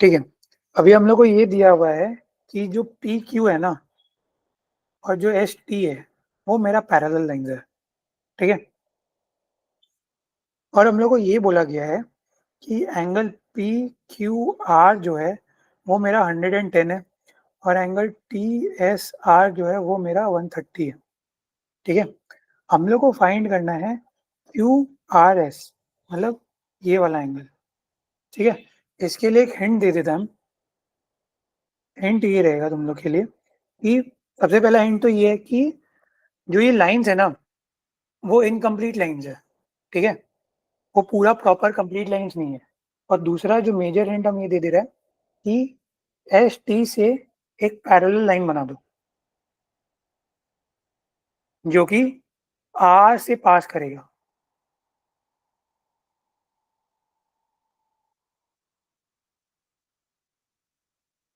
ठीक है, अभी हम लोग को ये दिया हुआ है कि जो पी क्यू है ना और जो एस टी है वो मेरा पैरेलल लाइंस है, ठीक है। और हम लोग को ये बोला गया है कि एंगल पी क्यू आर जो है वो मेरा 110 है, और एंगल टी एस आर जो है वो मेरा 130 है, ठीक है। हम लोग को फाइंड करना है क्यू आर एस, मतलब ये वाला एंगल, ठीक है। इसके लिए एक हिंट दे देता हम। हिंट ये रहेगा तुम लोग के लिए कि सबसे पहला हिंट तो ये है कि जो ये लाइंस है ना, वो इनकम्प्लीट लाइंस है, ठीक है। वो पूरा प्रॉपर कंप्लीट लाइंस नहीं है। और दूसरा जो मेजर हिंट हम ये दे दे रहा है कि एस टी से एक पैरेलल लाइन बना दो जो कि आर से पास करेगा।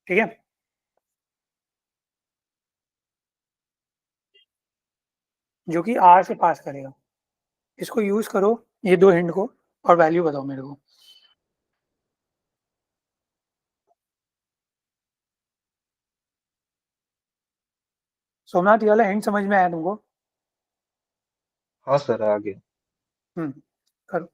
ठीक है, जो कि आर से पास करेगा। इसको यूज करो, ये दो हिंट को, और वैल्यू बताओ मेरे को। सोमनाथ, ये वाला हिंट समझ में आया तुमको? हाँ सर, आ गया। करो।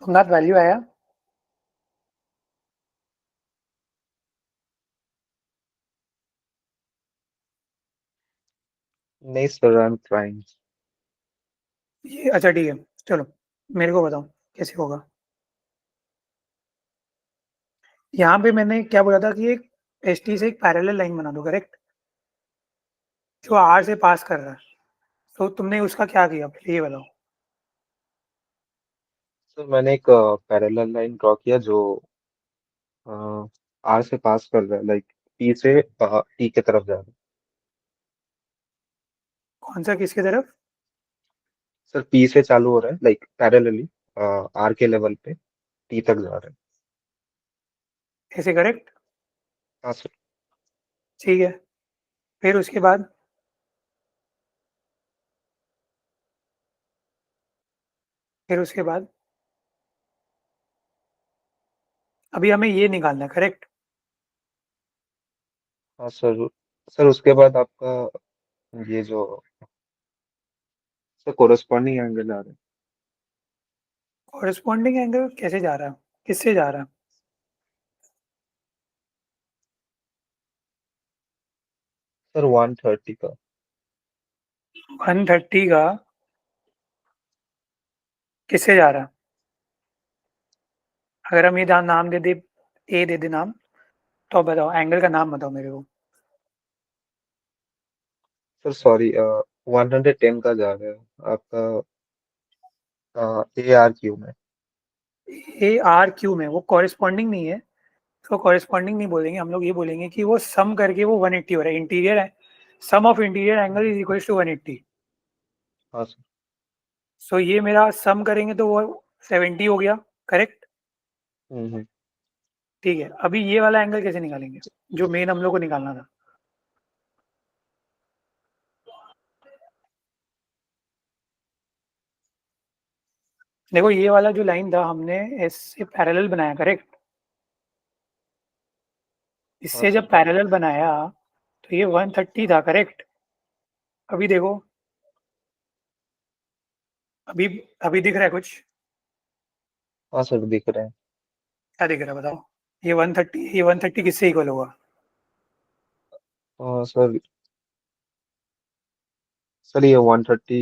सोमनाथ, वैल्यू आया? नहीं सर, आई एम ट्राइंग। ये अच्छा, ठीक है। चलो, मेरे को बताओ कैसे होगा। यहाँ पे मैंने क्या बोला था कि एक एस टी से एक पैरेलल लाइन बना दो, करेक्ट, जो आर से पास कर रहा है। तो तुमने उसका क्या किया पहले ये बताओ। सर मैंने एक पैरेलल लाइन ड्रॉ किया जो आर से पास कर रहा है, लाइक पी से टी के तरफ जा रहा है। कौन सा, किसकी तरफ? सर पी से चालू हो रहा है, लाइक पैरेलली आर के लेवल पे टी तक जा रहा है। ऐसे, करेक्ट। हाँ सर। ठीक है, फिर उसके बाद? फिर उसके बाद अभी हमें ये निकालना है, करेक्ट। हाँ सर। सर उसके बाद आपका ये जो सर कोरस्पॉन्डिंग एंगल आ रहा है। कॉरेस्पॉन्डिंग एंगल कैसे जा रहा है, किससे जा रहा है? सर 130 का। 130 का किससे जा रहा है? अगर हम ये नाम दे दे, ए दे दे नाम, तो बताओ एंगल का नाम बताओ मेरे को। सर सॉरी, 110 का जा रहा है आपका ए आर क्यू में। ए आर क्यू में वो कॉरेस्पॉन्डिंग नहीं है। तो कॉरेस्पॉन्डिंग नहीं बोलेंगे हम लोग, ये बोलेंगे कि वो सम करके वो 180 हो रहा है। इंटीरियर है, sum of interior angle is equal to 180। हाँ सर। सो ये मेरा सम करेंगे तो वो 70 हो गया, करेक्ट। हम्म। ठीक है, अभी ये वाला एंगल कैसे निकालेंगे जो मेन हम लोग को निकालना था? देखो, ये वाला जो लाइन था हमने इससे पैरेलल बनाया, करेक्ट। हाँ इससे सर। जब पैरेलल बनाया तो ये 130 था, करेक्ट। अभी देखो, अभी अभी दिख रहा है कुछ? हाँ सर, दिख रहे हैं। क्या दिख रहा है बताओ? ये 130 किससे इक्वल होगा? सर, सर ये 130।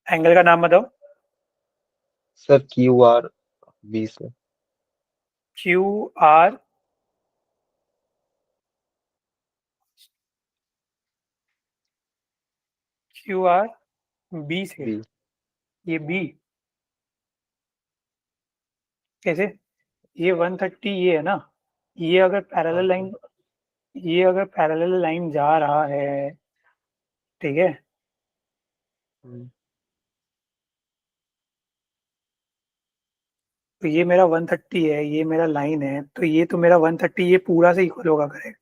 एंगल का नाम बताओ। सर क्यू आर बी से। क्यू आर बी से, B. ये बी कैसे, ये 130 ये है ना, ये अगर हाँ पैरेलल सर। लाइन, ये अगर पैरेलल लाइन जा रहा है, ठीक है, हम्म, तो ये मेरा 130 है, ये मेरा लाइन है, तो ये तो मेरा 130 ये पूरा से इक्वल होगा, करेक्ट।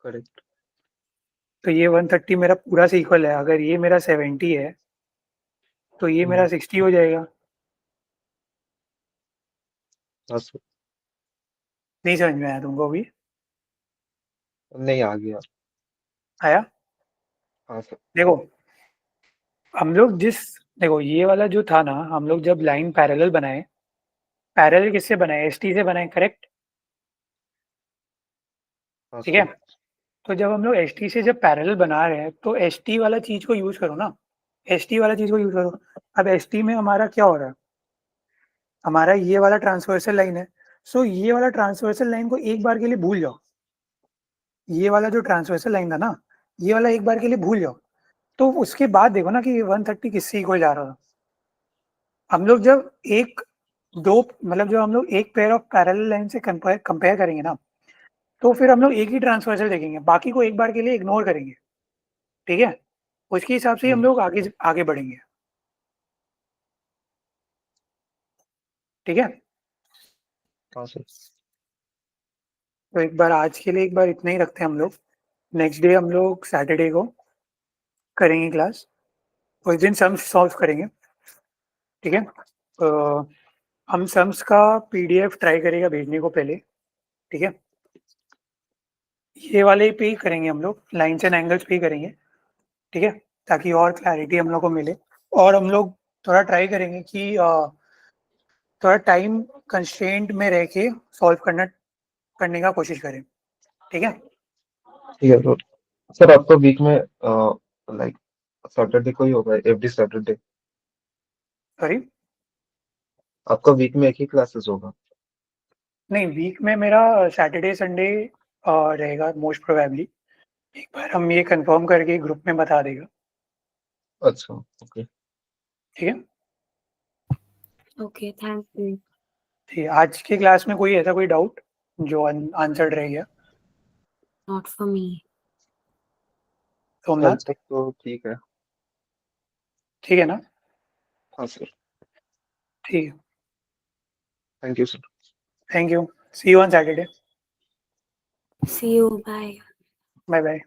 करेक्ट। तो ये 130 मेरा पूरा से इक्वल है, अगर ये मेरा 70 है तो ये मेरा 60 हो जाएगा। हाँ सर। नहीं समझ में आया तुमको अभी? नहीं, आ गया। आया? हाँ सर। देखो हम लोग देखो ये वाला जो था ना, हम लोग जब लाइन पैरेलल बनाए, पैरेलल किससे बनाए, एस टी से बनाए, करेक्ट। हाँ ठीक है, सर। तो जब हम लोग एस टी से जब पैरेलल बना रहे हैं तो एस टी वाला चीज को यूज करो ना, एस टी वाला चीज को यूज करो। अब एस टी में हमारा क्या हो रहा है, हमारा ये वाला ट्रांसवर्सल लाइन है, सो ये वाला ट्रांसवर्सल लाइन को एक बार के लिए भूल जाओ, ये वाला जो ट्रांसवर्सल लाइन था ना, ये वाला एक बार के लिए भूल जाओ, तो उसके बाद देखो ना कि 130 किससे इक्वल जा रहा था। हम लोग जब एक दो मतलब जब हम लोग एक पेयर ऑफ पैरेलल लाइन से कंपेयर करेंगे ना, तो फिर हम लोग एक ही ट्रांसवर्सल देखेंगे, बाकी को एक बार के लिए इग्नोर करेंगे, ठीक है, उसके हिसाब से ही हम हम्म, लोग आगे आगे बढ़ेंगे, ठीक है। हाँ सर। तो एक बार आज के लिए एक बार इतना ही रखते हैं हम लोग, नेक्स्ट डे हम लोग सैटरडे को करेंगे क्लास, उस दिन सम्स सॉल्व करेंगे, ठीक है। तो हम सम्स का पीडीएफ ट्राई करेगा भेजने को पहले, ठीक है, ये वाले पे ही करेंगे हम लोग, लाइन्स एंड एंगल्स पे ही करेंगे, ठीक है, ताकि और क्लैरिटी हम लोग को मिले, और हम लोग थोड़ा ट्राई करेंगे कि थोड़ा टाइम कंस्ट्रेंट में रह के सॉल्व करने का कोशिश करें, ठीक है। ठीक है सर। सर आपका वीक में लाइक सैटरडे को ही होगा, एवरी सैटरडे? सॉरी, आपका वीक में एक ही क्लासेस होगा? नहीं वीक में मेरा सैटरडे संडे रहेगा मोस्ट प्रोबेबली, एक बार हम ये कंफर्म करके ग्रुप में बता देगा, अच्छा, ओके। ठीक है। Okay, thank you. ठीक है, आज की क्लास में कोई ऐसा कोई डाउट जो आंसर्ड रह गया? Not for me. कल सोमनाथ, तक तो ठीक है। ठीक है ना? हाँ सर। ठीक है, thank you sir. Thank you, see you on Saturday, See you. Bye. Bye bye.